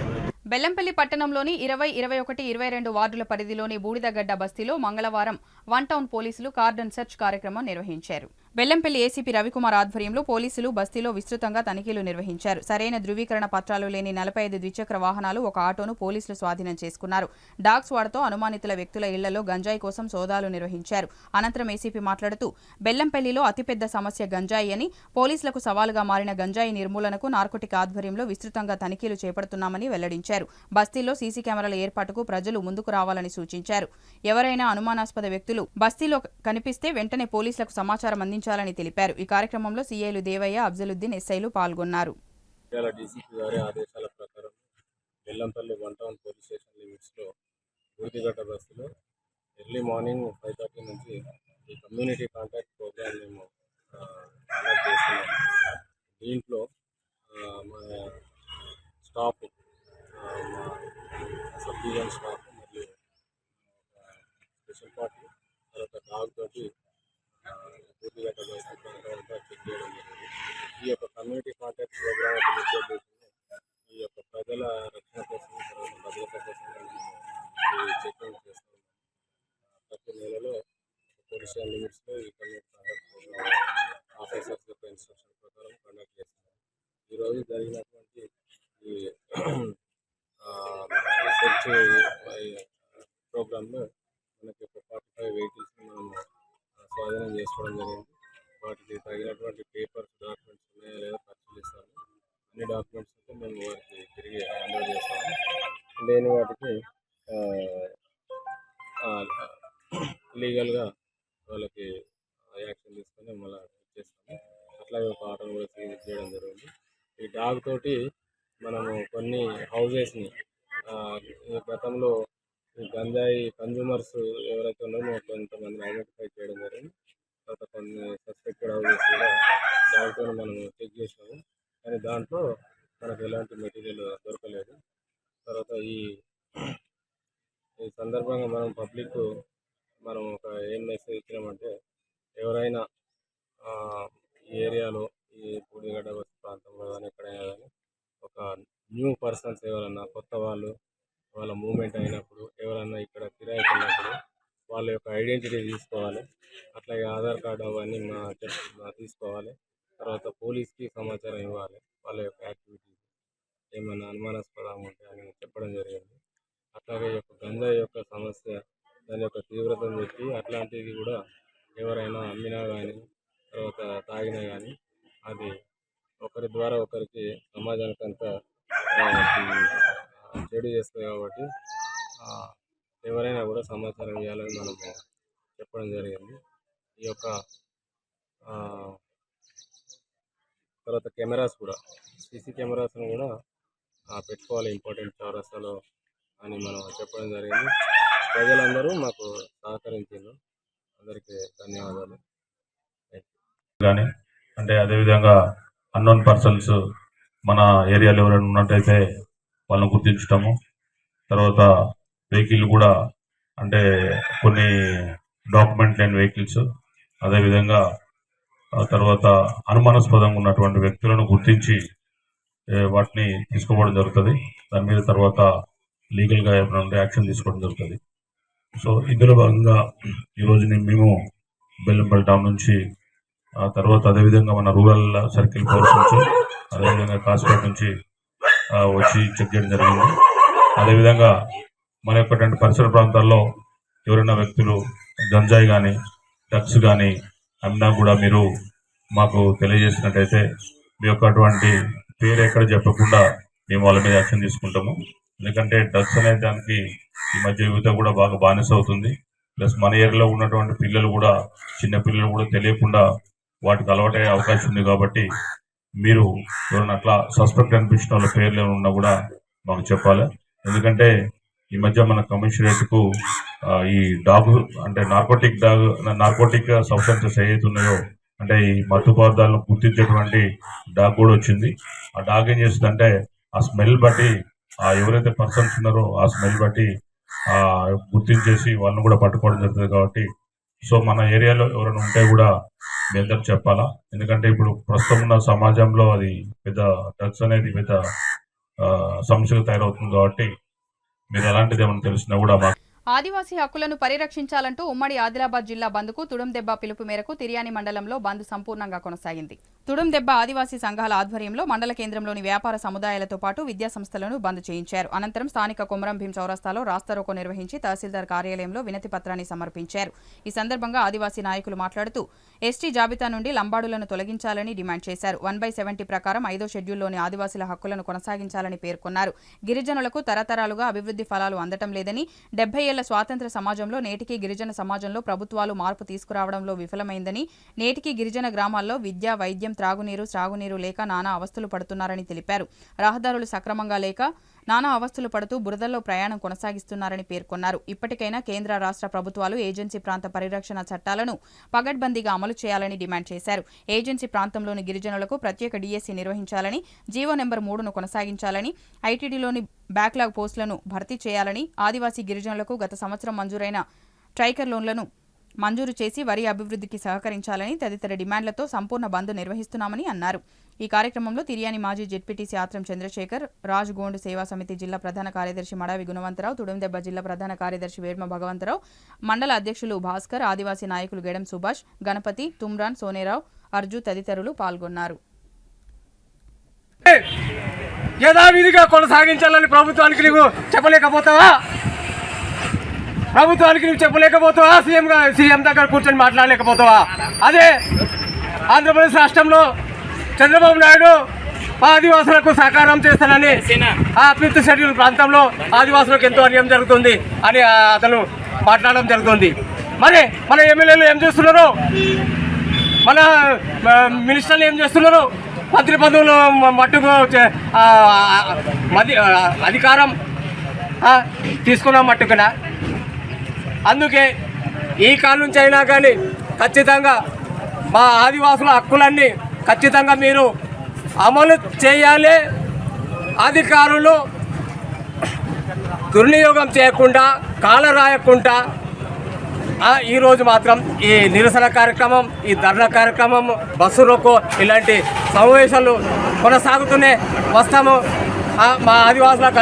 బెల్లంపల్లి పట్టణంలోని 20, 21, 22 వార్డుల పరిధిలోని బూడిదగడ్డ బస్తీలో మంగళవారం 1 టౌన్ పోలీసులు కార్డన్ సెర్చ్ కార్యక్రమం నిర్వహించారు. బెల్లంపల్లి ఏసీపీ రవికుమార్ ఆధ్వర్యంలో పోలీసులు బస్తీలో విస్తృతంగా తనిఖీలు నిర్వహించారు. సరైన ధృవీకరణ పత్రాలు లేని 45 ద్విచక్ర వాహనాలు, ఒక ఆటోను పోలీసులు స్వాధీనం చేసుకున్నారు. డాగ్ స్క్వాడ్తో అనుమానితుల వ్యక్తుల ఇళ్లలో గంజాయి కోసం సోదాలు నిర్వహించారు. అనంతరం ఏసీపీ మాట్లాడుతూ బెల్లంపల్లిలో అతిపెద్ద సమస్య గంజాయి అని, పోలీసులకు సవాలుగా మారిన గంజాయి నిర్మూలనకు నార్కోటిక్ ఆధ్వర్యంలో విస్తృతంగా తనిఖీలు చేపడుతున్నామని వెల్లడించారు. బస్తీల్లో సీసీ కెమెరాల ఏర్పాటుకు ప్రజలు ముందుకు రావాలని సూచించారు. ఎవరైనా అనుమానాస్పద వ్యక్తులు బస్తీలో కనిపిస్తే వెంటనే పోలీసులకు సమాచారం అందించాలని తెలిపారు. ఈ కార్యక్రమంలో సీఐలు దేవయ్య, అఫ్జలుద్దీన్, ఎస్ఐలు పాల్గొన్నారు. డీసీపీ గారి ఆదేశాల ప్రకారం బెల్లంపల్లి 1 టౌన్ పోలీస్ స్టేషన్ లిమిట్స్లో బూడిదగడ్డ బస్సులో ఎర్లీ మార్నింగ్ 5:30 నుంచి ఈ కమ్యూనిటీ కాంటాక్ట్ ప్రోగ్రామ్ మేము కండక్ట్ చేస్తున్నాము. దీంట్లో మా స్టాఫ్, మా సబ్ డివిజన్ స్టాఫ్ మరియు స్పెషల్ పార్టీ తర్వాత డాగ్ తోటి బూడిదగడ్డ బస్సు అంతా చెక్ చేయడం జరిగింది. ఈ యొక్క కమ్యూనిటీ కాంటాక్ట్ ప్రోగ్రామ్ యొక్క ముఖ్య ఉద్దేశం ఈ యొక్క ప్రజల రక్షణ కోసం, తర్వాత భద్రత కోసం మేము ఈ చెకింగ్ చేస్తున్నాం. ప్రతి నెలలో పోలీస్ లిమిట్స్లో ఈ కమ్యూనిటీ కాంటాక్ట్ ప్రోగ్రామ్ ఆఫీసర్స్ యొక్క ఇన్స్ట్రక్షన్ ప్రకారం కండక్ట్ చేస్తున్నాం. ఈరోజు జరిగినటువంటి ఈ సెర్చ్ ప్రోగ్రాంలో మనకి ఒక 45 వెహికల్స్ని మనం స్వాధీనం చేసుకోవడం జరిగింది. వాటికి తగినటువంటి పేపర్స్, డాక్యుమెంట్స్ ఉన్నాయో లేదో పరిశీలిస్తాము. అన్ని డాక్యుమెంట్స్ అయితే మేము వారికి తిరిగి హ్యాండ్ ఓవర్ చేస్తాము. లేని వాటికి లీగల్గా వాళ్ళకి యాక్షన్ తీసుకొని మళ్ళీ చేస్తాము. అట్లాగే ఒక ఆటోను కూడా సీజ్ చేయడం జరిగింది. ఈ డాగ్ తోటి మనము కొన్ని హౌజెస్ని గతంలో ఈ గంజాయి కన్జ్యూమర్స్ ఎవరైతే ఉన్నారో కొంతమందిని ఐడెంటిఫై చేయడం జరిగింది. తర్వాత కొన్ని సస్పెక్టెడ్ హౌజెస్ కూడా దాంతో మనం చెక్ చేసినాము, కానీ దాంట్లో మనకు ఎలాంటి మెటీరియల్ దొరకలేదు. తర్వాత ఈ సందర్భంగా మనం పబ్లిక్ మనం ఒక ఏం మెసేజ్ ఇచ్చినామంటే, ఎవరైనా ఈ ఏరియాలో ఈ పూడిగడ్డ బస్తీ ప్రాంతంలో కానీ ఎక్కడైనా కానీ ఒక న్యూ పర్సన్స్ ఎవరన్నా కొత్త వాళ్ళ మూవ్మెంట్ అయినప్పుడు ఎవరన్నా ఇక్కడ కిరాయికి వెళ్ళినప్పుడు వాళ్ళ యొక్క ఐడెంటిటీ తీసుకోవాలి. అట్లాగే ఆధార్ కార్డు అవన్నీ తీసుకోవాలి. తర్వాత పోలీస్కి సమాచారం ఇవ్వాలి. వాళ్ళ యొక్క యాక్టివిటీస్ ఏమైనా అనుమానాస్పదంగా ఉంటే అని చెప్పడం జరిగింది. అట్లాగే ఈ యొక్క గంజాయి యొక్క సమస్య దాని యొక్క తీవ్రతను చెప్పి అట్లాంటివి కూడా ఎవరైనా అమ్మినా కానీ తర్వాత తాగినా కానీ అది ఒకరి ద్వారా ఒకరికి సమాజానికి అంతా చెడు చేస్తుంది. కాబట్టి ఎవరైనా కూడా సమాచారం ఇవ్వాలని మనం చెప్పడం జరిగింది. ఈ యొక్క తర్వాత కెమెరాస్ కూడా సీసీ కెమెరాస్ను కూడా పెట్టుకోవాలి ఇంపార్టెంట్ చౌరస్తాలో అని మనం చెప్పడం జరిగింది. ప్రజలందరూ మాకు సహకరించారు. అందరికీ ధన్యవాదాలు. కానీ అంటే అదేవిధంగా అన్నోన్ పర్సన్స్ మన ఏరియాలో ఎవరైనా ఉన్నట్టయితే వాళ్ళని గుర్తించటము, తర్వాత వెహికల్ కూడా అంటే కొన్ని డాక్యుమెంట్ లేని వెహికల్స్, అదేవిధంగా తర్వాత అనుమానాస్పదంగా ఉన్నటువంటి వ్యక్తులను గుర్తించి వాటిని తీసుకోవడం జరుగుతుంది. దాని మీద తర్వాత లీగల్గా ఏమైనా యాక్షన్ తీసుకోవడం జరుగుతుంది. సో ఇందులో భాగంగా ఈరోజు మేము బెల్లంపల్లి టౌన్ నుంచి తర్వాత అదేవిధంగా మన రూరల్ సర్కిల్ ఫోర్స్ నుంచి అదేవిధంగా కాస్పేట నుంచి వచ్చి చెక్ చేయడం జరిగింది. అదేవిధంగా మన యొక్క పరిసర ప్రాంతాల్లో ఎవరైనా వ్యక్తులు గంజాయి కానీ డ్రగ్స్ కానీ అమ్మినా కూడా మీరు మాకు తెలియజేసినట్టయితే మీ యొక్క అటువంటి పేరు ఎక్కడ చెప్పకుండా మేము వాళ్ళ మీద యాక్షన్ తీసుకుంటాము. ఎందుకంటే డ్రగ్స్ అనే దానికి ఈ మధ్య యువత కూడా బాగా బానిస అవుతుంది. ప్లస్ మన ఏరియాలో ఉన్నటువంటి పిల్లలు కూడా చిన్న పిల్లలు కూడా తెలియకుండా వాటికి అలవాటయ్యే అవకాశం ఉంది. కాబట్టి మీరు ఎవరైనా అట్లా సస్పెక్ట్ అనిపించిన వాళ్ళ పేర్లు ఏమైనా ఉన్నా కూడా మాకు చెప్పాలి. ఎందుకంటే ఈ మధ్య మన కమిషనరేట్కు ఈ డాగ్ అంటే నార్కోటిక్ సబ్స్టెన్సెస్ ఏవైతే ఉన్నాయో అంటే ఈ మత్తు పదార్థాలను గుర్తించేటువంటి డాగ్ కూడా వచ్చింది. ఆ డాగ్ ఏం చేస్తుందంటే ఆ స్మెల్ బట్టి ఎవరైతే పర్సన్స్ ఉన్నారో ఆ స్మెల్ బట్టి గుర్తించేసి వాళ్ళని కూడా పట్టుకోవడం జరుగుతుంది. కాబట్టి సో మన ఏరియాలో ఎవరైనా ఉంటే కూడా మీ అందరూ చెప్పాలా. ఎందుకంటే ఇప్పుడు ప్రస్తుతం ఉన్న సమాజంలో అది పెద్ద డ్రగ్స్ అనేది పెద్ద సమస్యగా తయారవుతుంది. కాబట్టి మీరు అలాంటిది ఏమైనా తెలిసినా కూడా మాకు ఆదివాసీ హక్కులను పరిరక్షించాలంటూ ఉమ్మడి ఆదిలాబాద్ జిల్లా బంద్కు తుడుందెబ్బ పిలుపు మేరకు తిర్యాని మండలంలో బంద్ సంపూర్ణంగా కొనసాగింది. తుడుందెబ్బ ఆదివాసీ సంఘాల ఆధ్వర్యంలో మండల కేంద్రంలోని వ్యాపార సముదాయాలతో పాటు విద్యా సంస్థలను బంద్ చేయించారు. అనంతరం స్థానిక కొమరం భీం చౌరస్తాలో రాస్తారోకో నిర్వహించి తహసీల్దార్ కార్యాలయంలో వినతి పత్రాన్ని సమర్పించారు. ఈ సందర్భంగా ఆదివాసీ నాయకులు మాట్లాడుతూ ఎస్టీ జాబితా నుండి లంబాడులను తొలగించాలని డిమాండ్ చేశారు. 1/70 ప్రకారం 5వ షెడ్యూల్లోని ఆదివాసీల హక్కులను కొనసాగించాలని పేర్కొన్నారు. గిరిజనులకు తరతరాలుగా అభివృద్ధి ఫలాలు అందటం లేదని, 70 ఏళ్ల స్వాతంత్ర సమాజంలో నేటికి గిరిజన సమాజంలో ప్రభుత్వాలు మార్పు తీసుకురావడంలో విఫలమైందని, నేటికి గిరిజన గ్రామాల్లో విద్య, వైద్యం, త్రాగునీరు లేక నానా అవస్థలు పడుతున్నారని తెలిపారు. రహదారులు సక్రమంగా లేక నానా అవస్థలు పడుతూ బురదల్లో ప్రయాణం కొనసాగిస్తున్నారని పేర్కొన్నారు. ఇప్పటికైనా కేంద్ర రాష్ట్ర ప్రభుత్వాలు ఏజెన్సీ ప్రాంత పరిరక్షణ చట్టాలను పగడ్బందీగా అమలు చేయాలని డిమాండ్ చేశారు. ఏజెన్సీ ప్రాంతంలోని గిరిజనులకు ప్రత్యేక డిఎస్సీ నిర్వహించాలని, జీవో నెంబర్ 3ను కొనసాగించాలని, ఐటీడీలోని బ్యాక్లాగ్ పోస్టులను భర్తీ చేయాలని, ఆదివాసీ గిరిజనులకు గత సంవత్సరం మంజూరైన ట్రైకర్ లోన్లను మంజూరు చేసి వరి అభివృద్ధికి సహకరించాలని తదితర డిమాండ్లతో సంపూర్ణ బంద్ నిర్వహిస్తున్నామని అన్నారు. ఈ కార్యక్రమంలో తిర్యాని మాజీ జెడ్పీటీసీ ఆత్రం చంద్రశేఖర్, రాజ్ గోండ్ సేవా సమితి జిల్లా ప్రధాన కార్యదర్శి మడావి గుణవంతరావు, తుడుందెబ్బ జిల్లా ప్రధాన కార్యదర్శి వేర్మ భగవంతరావు, మండల అధ్యక్షులు భాస్కర్, ఆదివాసీ నాయకులు గెడం సుభాష్, గణపతి, తుమ్రాన్, సోనేరావు, అర్జు తదితరులు పాల్గొన్నారు. యథావిధిగా కొనసాగించాలని ప్రభుత్వానికి నువ్వు చెప్పలేకపోతావా? సీఎం దగ్గర కూర్చొని మాట్లాడలేకపోతావా? అదే ఆంధ్రప్రదేశ్ రాష్ట్రంలో చంద్రబాబు నాయుడు ఆదివాసులకు సహకారం చేస్తానని ఆ 5th షెడ్యూల్ ప్రాంతంలో ఆదివాసులకు ఎంతో అన్యాయం జరుగుతుంది అని అతను మాట్లాడడం జరుగుతుంది. మరి మన ఎమ్మెల్యేలు ఏం చేస్తున్నారు? మన మినిస్టర్లు ఏం చేస్తున్నారు? మంత్రి పదవులు మట్టుకు అధికారం తీసుకున్నాం మట్టుకున. అందుకే ఈ కాలం నుంచి అయినా కానీ ఖచ్చితంగా మా ఆదివాసుల హక్కులన్నీ ఖచ్చితంగా మీరు అమలు చేయాలి. అధికారులు దుర్వినియోగం చేయకుండా, కాల రాయకుండా ఈరోజు మాత్రం ఈ నిరసన కార్యక్రమం, ఈ ధర్నా కార్యక్రమం, బస్సు రోకో ఇలాంటి సమావేశాలు కొనసాగుతూనే వస్తాము. మా ఆదివాసులకు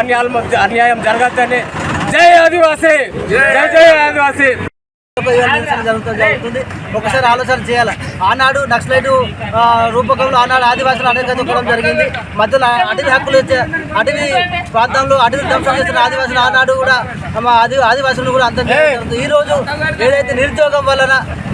అన్యాయం జరగద్దని. జై ఆదివాసీ, జై జై ఆదివాసీ. జరుగుతుంది. ఒకసారి ఆలోచన చేయాలి. ఆనాడు నక్సలైట్ రూపకంలో ఆనాడు ఆదివాసులు అనేక దొక్కడం జరిగింది. మధ్యలో అటవీ హక్కులు అటవీ ప్రాంతంలో అటవీ ధ్వంసం చేసిన ఆదివాసులు ఆనాడు కూడా ఆదివాసులను కూడా అంతం జరుగుతుంది. ఈ రోజు ఏదైతే నిరుద్యోగం వల్ల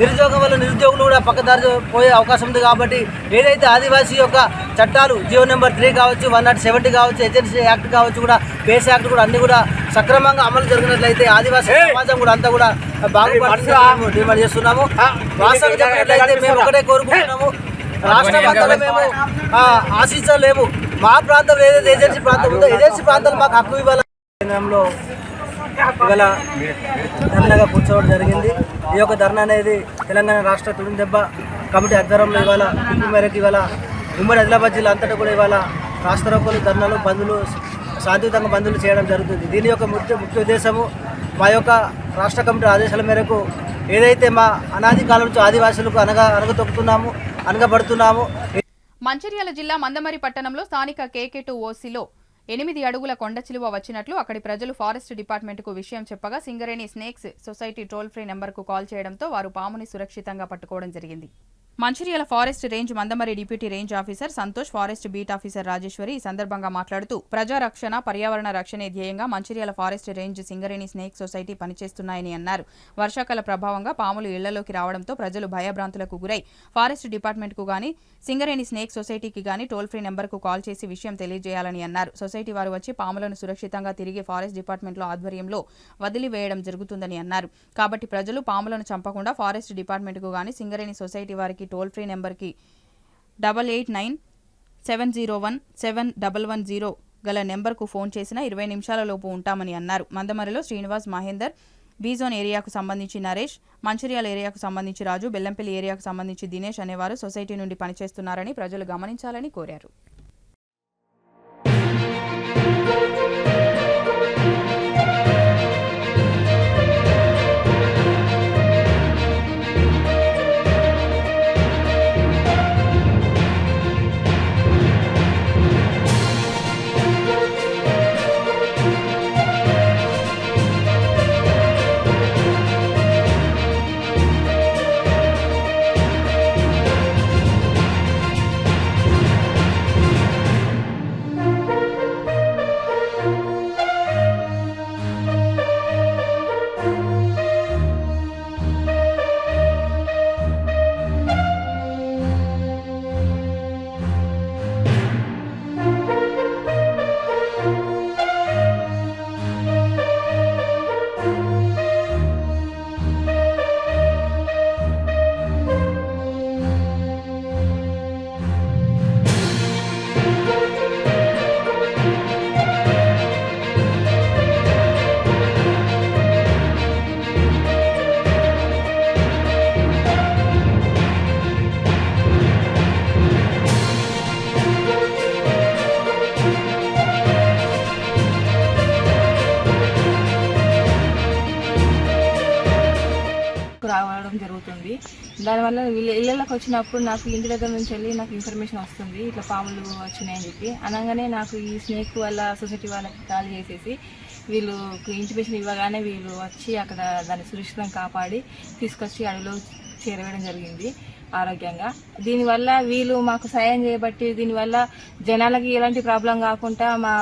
నిరుద్యోగులు కూడా పక్కదారి పోయే అవకాశం ఉంది. కాబట్టి ఏదైతే ఆదివాసీ యొక్క చట్టాలు జీవో నెంబర్ 3 కావచ్చు, 170 కావచ్చు, ఏజెన్సీ యాక్ట్ కావచ్చు, కూడా పేస్ యాక్ట్ కూడా అన్ని కూడా సక్రమంగా అమలు జరిగినట్లయితే ఆదివాసీ సమాజం కూడా అంతా కూడా బాగుపడుతుందని డిమాండ్ చేస్తున్నాము. వాస్తవం చెప్పినట్లయితే మేము ఒకటే కోరుకుంటున్నాము. రాష్ట్రం అంతా మేము ఆశించలేము. మా ప్రాంతం ఏదైతే ఏజెన్సీ ప్రాంతం ఉందో ఏజెన్సీ ప్రాంతాలు మాకు హక్కు ఇవ్వాలి. కేంద్రంలో ఇవాళ ధర్నాగా కూర్చోవడం జరిగింది. ఈ యొక్క ధర్నా అనేది తెలంగాణ రాష్ట్ర తుడి దెబ్బ కమిటీ ఆధ్వర్యంలో ఇవాళ పిలుపు మేరకు ఇవాళ ఉమ్మడి ఆదిలాబాద్ జిల్లా అంతటా కూడా ఇవాళ రాష్ట్రోపలు, ధర్నాలు, బంధులు, శాంతియుతంగా బంధులు చేయడం జరుగుతుంది. దీని యొక్క ముఖ్య ఉద్దేశము మా యొక్క రాష్ట్ర కమిటీ ఆదేశాల మేరకు ఏదైతే మా అనాది కాలం నుంచి ఆదివాసులకు అనగబడుతున్నాము. మంచిర్యాల జిల్లా మందమరి పట్టణంలో స్థానిక కేకే2 ఓసీలో 8 అడుగుల కొండ చిలువ వచ్చినట్లు అక్కడి ప్రజలు ఫారెస్ట్ డిపార్ట్మెంట్కు విషయం చెప్పగా Singareni snakes society toll free నెంబర్కు కాల్ చేయడంతో వారు పాముని సురక్షితంగా పట్టుకోవడం జరిగింది. Mancherial forest range Mandamarri deputy range officer Santosh, forest beat officer Rajeshwari ఈ సందర్భంగా మాట్లాడుతూ ప్రజారక్షణ, పర్యావరణ రక్షణే ధ్యేయంగా Mancherial forest range Singareni snake society పనిచేస్తున్నాయని అన్నారు. వర్షాకాల ప్రభావంగా పాములు ఇళ్లలోకి రావడంతో ప్రజలు భయభ్రాంతులకు గురై ఫారెస్ట్ డిపార్ట్మెంట్కు గానీ సింగరేణి స్నేక్ సొసైటీకి గానీ టోల్ ఫ్రీ నెంబర్కు కాల్ చేసి విషయం తెలియజేయాలని అన్నారు. సొసైటీ వారు వచ్చి పాములను సురక్షితంగా తిరిగి ఫారెస్ట్ డిపార్ట్మెంట్లో ఆధ్వర్యంలో వదిలివేయడం జరుగుతుందని అన్నారు. కాబట్టి ప్రజలు పాములను చంపకుండా ఫారెస్ట్ డిపార్ట్మెంట్కు గానీ సింగరేణి సొసైటీ వారికి టోల్ ఫ్రీ నెంబర్కి 8897017110 గల నెంబర్కు ఫోన్ చేసినా 20 నిమిషాలలోపు ఉంటామని అన్నారు. మందమరిలో శ్రీనివాస్, మహేందర్, బీజోన్ ఏరియాకు సంబంధించి నరేష్, మంచిర్యాల ఏరియాకు సంబంధించి రాజు, బెల్లంపల్లి ఏరియాకు సంబంధించి దినేష్ అనేవారు సొసైటీ నుండి పనిచేస్తున్నారని ప్రజలు గమనించాలని కోరారు. రావడం జరుగుతుంది. దానివల్ల ఇళ్ళకి వచ్చినప్పుడు నాకు ఇంటి దగ్గర నుంచి వెళ్ళి నాకు ఇన్ఫర్మేషన్ వస్తుంది, ఇట్లా పాములు వచ్చినాయని చెప్పి. అనగానే నాకు ఈ స్నేక్ వాళ్ళ సొసైటీ వాళ్ళకి కాల్ చేసేసి వీళ్ళు ఇంటిమేషన్ ఇవ్వగానే వీళ్ళు వచ్చి అక్కడ దాన్ని సురక్షితంగా కాపాడి తీసుకొచ్చి అడవిలో చేరవేయడం జరిగింది ఆరోగ్యంగా. దీనివల్ల వీళ్ళు మాకు సాయం చేయబట్టి దీనివల్ల జనాలకి ఎలాంటి ప్రాబ్లం కాకుండా, మా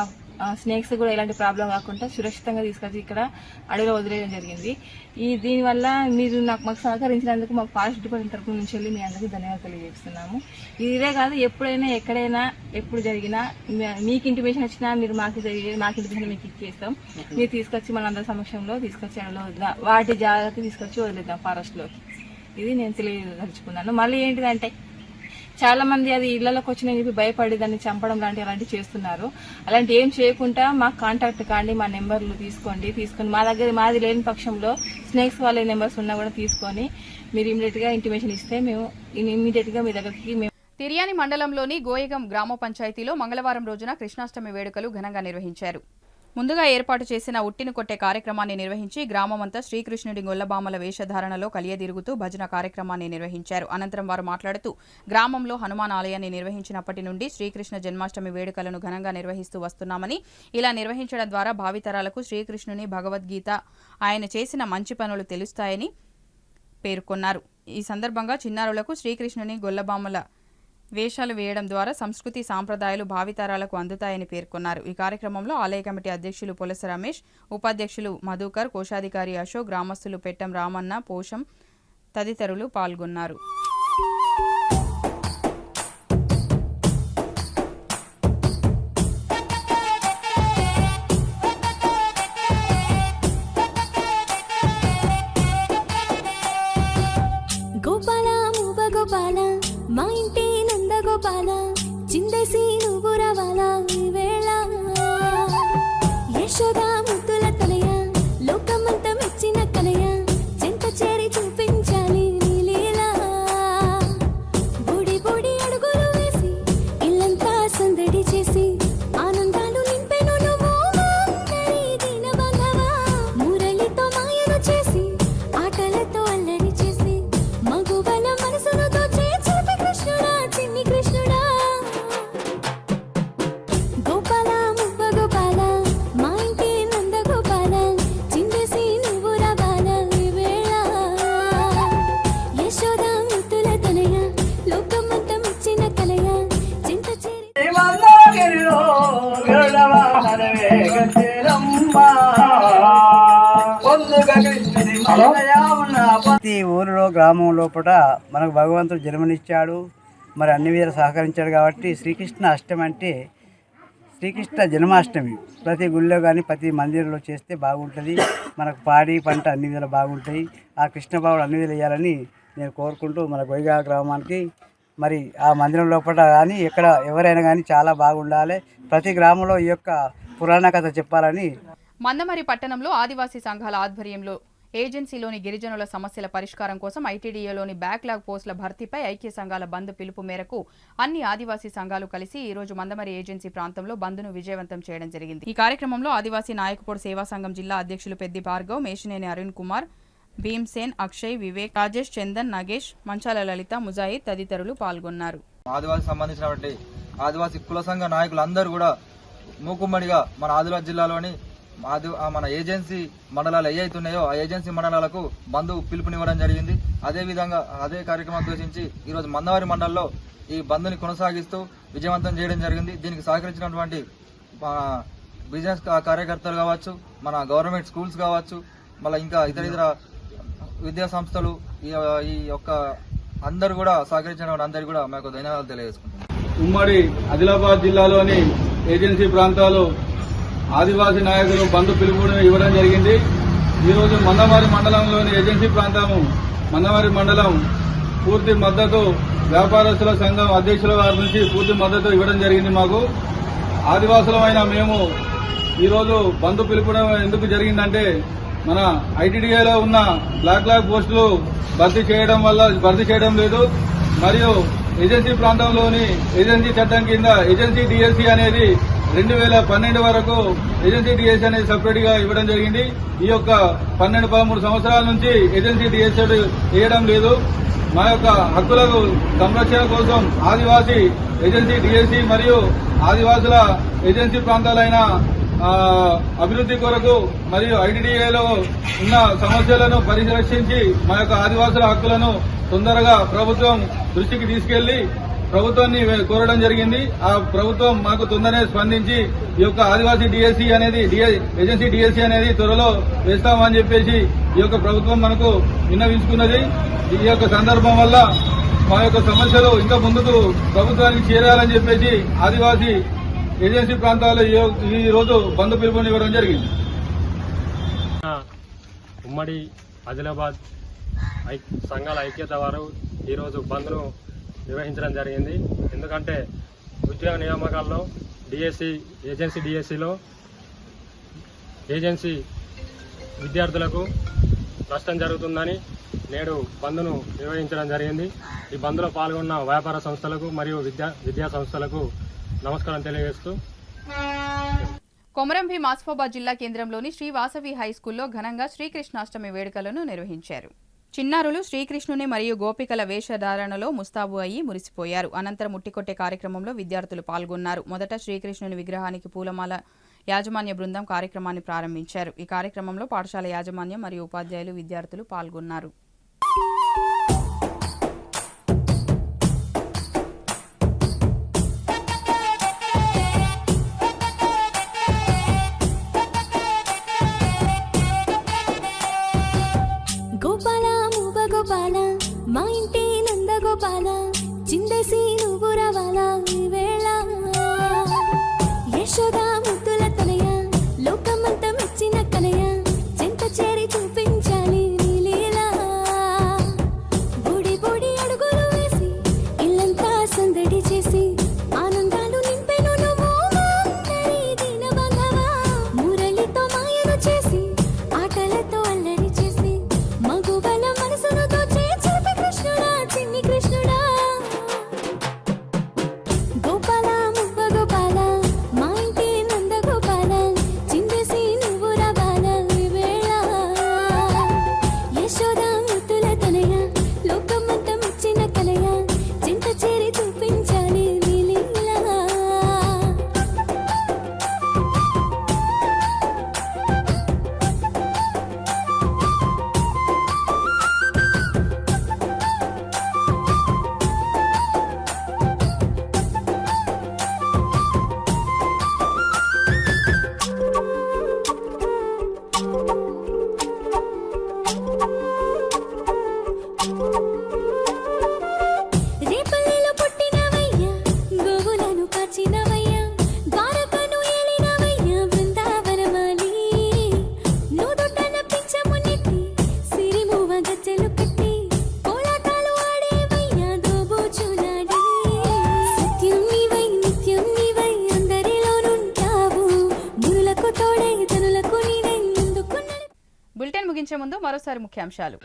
స్నేక్స్ కూడా ఎలాంటి ప్రాబ్లం కాకుండా సురక్షితంగా తీసుకొచ్చి ఇక్కడ అడవిలో వదిలేయడం జరిగింది. దీనివల్ల మీరు మాకు సహకరించినందుకు మా ఫారెస్ట్ డిపార్ట్మెంట్ తరఫు నుంచి వెళ్ళి మీ అందరికీ ధన్యవాదాలు తెలియజేస్తున్నాము. ఇదే కాదు, ఎప్పుడైనా ఎక్కడైనా ఎప్పుడు జరిగినా మీకు ఇంటిమేషన్ వచ్చినా మీరు మాకు ఇంటిమేషన్ మీకు ఇచ్చేస్తాం. మీరు తీసుకొచ్చి మనందరి సమక్షంలో తీసుకొచ్చి అడవిలో వదిలేద్దాం, వాటి జాగ్రత్త తీసుకొచ్చి వదిలేద్దాం ఫారెస్ట్లోకి. ఇది నేను తెలియదలుచుకున్నాను. మళ్ళీ ఏంటిదంటే చాలా మంది అది ఇళ్లలోకి వచ్చినాయని చెప్పి భయపడి దాన్ని చంపడం అలాంటివి చేస్తున్నారు. అలాంటి ఏం చేయకుండా మాకు కాంటాక్ట్ కాండి, మా నెంబర్లు తీసుకొని మా దగ్గర మాది లేని పక్షంలో స్నేక్స్ వాళ్ళ నెంబర్స్ ఉన్నా కూడా తీసుకొని మీరు ఇమీడియట్ గా ఇంటిమేషన్ ఇస్తే మేము ఇమీడియట్ గా మీ దగ్గరికి తిర్యాని మండలంలోని గోయగం గ్రామ పంచాయతీలో మంగళవారం రోజున కృష్ణాష్టమి వేడుకలు ఘనంగా నిర్వహించారు. ముందుగా ఏర్పాటు చేసిన ఉట్టిని కొట్టే కార్యక్రమాన్ని నిర్వహించి గ్రామమంతా శ్రీకృష్ణుడి గొల్లబామల వేషధారణలో కలియదిరుగుతూ భజన కార్యక్రమాన్ని నిర్వహించారు. అనంతరం వారు మాట్లాడుతూ గ్రామంలో హనుమాన్ ఆలయాన్ని నిర్వహించినప్పటి నుండి శ్రీకృష్ణ జన్మాష్టమి వేడుకలను ఘనంగా నిర్వహిస్తూ వస్తున్నామని, ఇలా నిర్వహించడం ద్వారా భావితరాలకు శ్రీకృష్ణుని భగవద్గీత, ఆయన చేసిన మంచి పనులు తెలుస్తాయని పేర్కొన్నారు. ఈ సందర్భంగా చిన్నారులకు శ్రీకృష్ణుని గొల్లబామల వేషాలు వేయడం ద్వారా సంస్కృతి సాంప్రదాయాలు భావితరాలకు అందుతాయని పేర్కొన్నారు. ఈ కార్యక్రమంలో ఆలయ కమిటీ అధ్యక్షులు పొలస రమేష్, ఉపాధ్యక్షులు మధుకర్, కోశాధికారి అశోక్, గ్రామస్తులు పెట్టం రామన్న, పోషం తదితరులు పాల్గొన్నారు. మా ఇంటి నందగోపాల చిందేసి నువ్వు రావాలా ఈ వేళ యశోదా ముద్దుల తనయ లోకమంతా మెచ్చిన కనయ చెంత చేరి చూపించాలి నీ లీలా బూడి బూడి అడుగులు వేసి ఇల్లంతా సందడి చేసి ఆనందాలు నింపెను నువ్వు అందరి దీన బంధవా మురళితో మాయను చేసి ఆటలతో అల్లరి చేసి మగువల మనసును దోచే కృష్ణుడా చిన్ని కృష్ణుడా గోపాల మువ్వ గోపాల మా ఇంటి నంద గోపాల చిందేసి నువ్వు రావాల ఈ వేళ యశోదా ముద్దుల తనయ లోకమంతా మెచ్చిన కలయ చింత చేరి ప్రతి ఊరిలో గ్రామం లోపల మనకు భగవంతుడు జన్మనిచ్చాడు, మరి అన్ని వీరు సహకరించాడు. కాబట్టి శ్రీకృష్ణ అష్టమి అంటే శ్రీకృష్ణ జన్మాష్టమి ప్రతి గుళ్ళో కానీ ప్రతి మందిరంలో చేస్తే బాగుంటుంది. మనకు పాడి పంట అన్ని విధాలు బాగుంటాయి. ఆ కృష్ణబాబుడు అన్ని విధాలు వేయాలని నేను కోరుకుంటూ మన గొయ్యగా గ్రామానికి మరి ఆ మందిరం లోపల కానీ ఎక్కడ ఎవరైనా కానీ చాలా బాగుండాలి. ప్రతి గ్రామంలో ఈ యొక్క పురాణ కథ చెప్పాలని. మందమరి పట్టణంలో ఆదివాసీ సంఘాల ఆధ్వర్యంలో ఏజెన్సీలోని గిరిజనుల సమస్యల పరిష్కారం కోసం ఐటీడీఏలోని బ్యాక్లాగ్ పోస్టుల భర్తీపై ఐక్య సంఘాల బంద్ పిలుపు మేరకు అన్ని ఆదివాసీ సంఘాలు కలిసి ఈ రోజు మందమరి ఏజెన్సీ ప్రాంతంలో బంద్ను విజయవంతం చేయడం జరిగింది. ఈ కార్యక్రమంలో ఆదివాసీ నాయకుపోడు సేవా సంఘం జిల్లా అధ్యక్షులు పెద్ది భార్గవ్, మేషినేని అరుణ్ కుమార్, భీమ్సేన్, అక్షయ్, వివేక్, రాజేష్, చందన్, నగేష్, మంచాల లలిత, ముజాయిద్ తదితరులు పాల్గొన్నారు. ఆదివాసీ సంబంధించినటువంటి ఆదివాసీ కుల సంఘ నాయకులందరూ కూడా మూకుమ్మడిగా మన ఆదిలాబాద్ జిల్లాలోని మన ఏజెన్సీ మండలాలు ఏవైతున్నాయో ఆ ఏజెన్సీ మండలాలకు బంద్ పిలుపునివ్వడం జరిగింది. అదేవిధంగా అదే కార్యక్రమం ఉద్దేశించి ఈరోజు మందమరి మండలంలో ఈ బంద్ని కొనసాగిస్తూ విజయవంతం చేయడం జరిగింది. దీనికి సహకరించినటువంటి బిజినెస్ కార్యకర్తలు కావచ్చు, మన గవర్నమెంట్ స్కూల్స్ కావచ్చు, మళ్ళీ ఇంకా ఇతర విద్యా సంస్థలు ఈ యొక్క అందరూ కూడా సహకరించిన అందరికీ కూడా మాకు ధన్యవాదాలు తెలియజేసుకుంటున్నాం. ఉమ్మడి ఆదిలాబాద్ జిల్లాలోని ఏజెన్సీ ప్రాంతాలు ఆదివాసీ నాయకులు బంద్ పిలుపుని ఇవ్వడం జరిగింది. ఈరోజు మందమరి మండలంలోని ఏజెన్సీ ప్రాంతము మందమరి మండలం పూర్తి మద్దతు వ్యాపారస్తుల సంఘం అధ్యక్షుల వారి నుంచి పూర్తి మద్దతు ఇవ్వడం జరిగింది. మాకు ఆదివాసులమైన మేము ఈరోజు బంద్ పిలుపుడం ఎందుకు జరిగిందంటే మన ఐటీడీఏలో ఉన్న బ్లాక్ పోస్టులు భర్తీ చేయడం లేదు. మరియు ఏజెన్సీ ప్రాంతంలోని ఏజెన్సీ చట్టం కింద ఏజెన్సీ డిఎస్సీ అనేది 2012 వరకు ఏజెన్సీ డిఎస్సీ అనేది సపరేట్ గా ఇవ్వడం జరిగింది. ఈ యొక్క 12-13 సంవత్సరాల నుంచి ఏజెన్సీ డిఎస్సీ వేయడం లేదు. మా యొక్క హక్కులకు సంరక్షణ కోసం ఆదివాసీ ఏజెన్సీ డిఎస్సీ మరియు ఆదివాసుల ఏజెన్సీ ప్రాంతాలైన అభివృద్ధి కొరకు మరియు ఐటీడీఏలో ఉన్న సమస్యలను పరిరక్షించి మా యొక్క ఆదివాసుల హక్కులను తొందరగా ప్రభుత్వం దృష్టికి తీసుకెళ్లి ప్రభుత్వాన్ని కోరడం జరిగింది. ఆ ప్రభుత్వం మాకు తొందరనే స్పందించి ఈ యొక్క ఆదివాసీ డిఎస్సీ అనేది ఏజెన్సీ డిఎస్సీ అనేది త్వరలో వేస్తామని చెప్పేసి ఈ యొక్క ప్రభుత్వం మనకు విన్నవించుకున్నది. ఈ యొక్క సందర్భం వల్ల మా యొక్క సమస్యలు ఇంకా ముందుకు ప్రభుత్వానికి చేరాలని చెప్పేసి ఆదివాసీ ఏజెన్సీ ప్రాంతాల్లో ఈ రోజు బంద్ పిలుపునివ్వడం జరిగింది. ఉమ్మడి ఆదిలాబాద్ సంఘాల ఐక్యత వారు ఈరోజు బంద్ను నిర్వహించడం జరిగింది. ఎందుకంటే ఉద్యోగ నియామకాల్లో డిఎస్సిలో ఏజెన్సీ విద్యార్థులకు నష్టం జరుగుతుందని నేడు బంద్ను నిర్వహించడం జరిగింది. ఈ బంద్లో పాల్గొన్న వ్యాపార సంస్థలకు మరియు విద్యా సంస్థలకు నమస్కారం తెలియజేస్తూ కొమరంభీం ఆసిఫాబాద్ జిల్లా కేంద్రంలోని శ్రీ వాసవి హై స్కూల్లో ఘనంగా శ్రీకృష్ణాష్టమి వేడుకలను నిర్వహించారు. చిన్నారులు శ్రీకృష్ణుని మరియు గోపికల వేషధారణలో ముస్తాబు అయ్యి మురిసిపోయారు. అనంతరం ముట్టికొట్టే కార్యక్రమంలో విద్యార్థులు పాల్గొన్నారు. మొదట శ్రీకృష్ణుని విగ్రహానికి పూలమాల యాజమాన్య బృందం కార్యక్రమాన్ని ప్రారంభించారు. ఈ కార్యక్రమంలో పాఠశాల యాజమాన్యం మరియు ఉపాధ్యాయులు విద్యార్థులు పాల్గొన్నారు. గోపాల మూవ గోపాల మా ఇంటి నంద గోపాల చిందేసి నువ్వు రావాలా ఈ వేళ యశోద ముద్దుల తనయ లోకమంతా మెచ్చిన కనయ చెంత చేరి చూపించాలి నీ లీలా బూడి బూడి అడుగులు వేసి ఇల్లంతా సందడి చేసి ఆనందాలు నింపెను నువ్వు అందరి దీన బంధవా మురళితో మాయను చేసి ఆటలతో అల్లరి చేసి మగువల మనసును దోచే చిలిపి కృష్ణుడా చిన్ని కృష్ణుడా గోపాల మువ్వ గోపాల మా ఇంటి నంద గోపాల చిందేసి నువ్వు రావాలా ఈ వేళ యశోద ముద్దుల తనయ లోకమంతా మెచ్చిన కలయ చింత చేరి చూపించాలి నీ లీలా రేపల్లెలో పుట్టినవయ్యా గోవులను కాచినవయ్యా ద్వారకను ఏలినవయ్యా బృందావనమాలి నూదొట్టన పింఛము నెట్టి సిరిమూవ గజ్జెలు కట్టి కోలాటాలు ఆడేవయ్యా దోబూచులాడి సత్యం నీవై నిత్యం నీవై అందరిలోనుంటావు మునులకు తోడై తనులకు నీవై ముందుకున్న బులెటిన్ ముగించే ముందు మరోసారి ముఖ్యాంశాలు.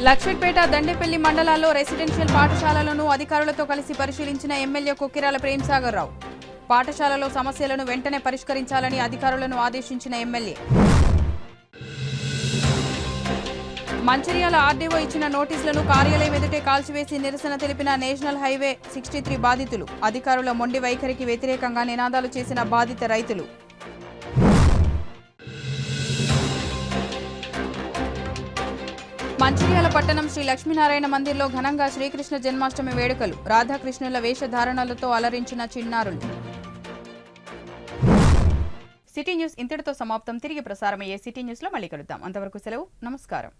లక్షట్పేట దండేపల్లి మండలాల్లో రెసిడెన్షియల్ పాఠశాలలను అధికారులతో కలిసి పరిశీలించిన ఎమ్మెల్యే కొక్కిరాల ప్రేమ్సాగర్ రావు. పాఠశాలలో సమస్యలను వెంటనే పరిష్కరించాలని అధికారులను ఆదేశించిన ఎమ్మెల్యే. మంచిర్యాల ఆర్డీఓ ఇచ్చిన నోటీసులను కార్యాలయం ఎదుటే కాల్చివేసి నిరసన తెలిపిన నేషనల్ హైవే 63 బాధితులు. అధికారుల మొండి వైఖరికి వ్యతిరేకంగా నినాదాలు చేసిన బాధిత రైతులు. మంచిర్యాల పట్టణం శ్రీ లక్ష్మీనారాయణ మందిర్లో ఘనంగా శ్రీకృష్ణ జన్మాష్టమి వేడుకలు. రాధాకృష్ణుల వేషధారణలతో అలరించిన చిన్నారులు. సిటీ న్యూస్ ఇంతటితో సమాప్తం. తిరిగి ప్రసారమయ్యే సిటీ న్యూస్ లో మళ్ళీ కలుద్దాం. అంతవరకు సెలవు. నమస్కారం.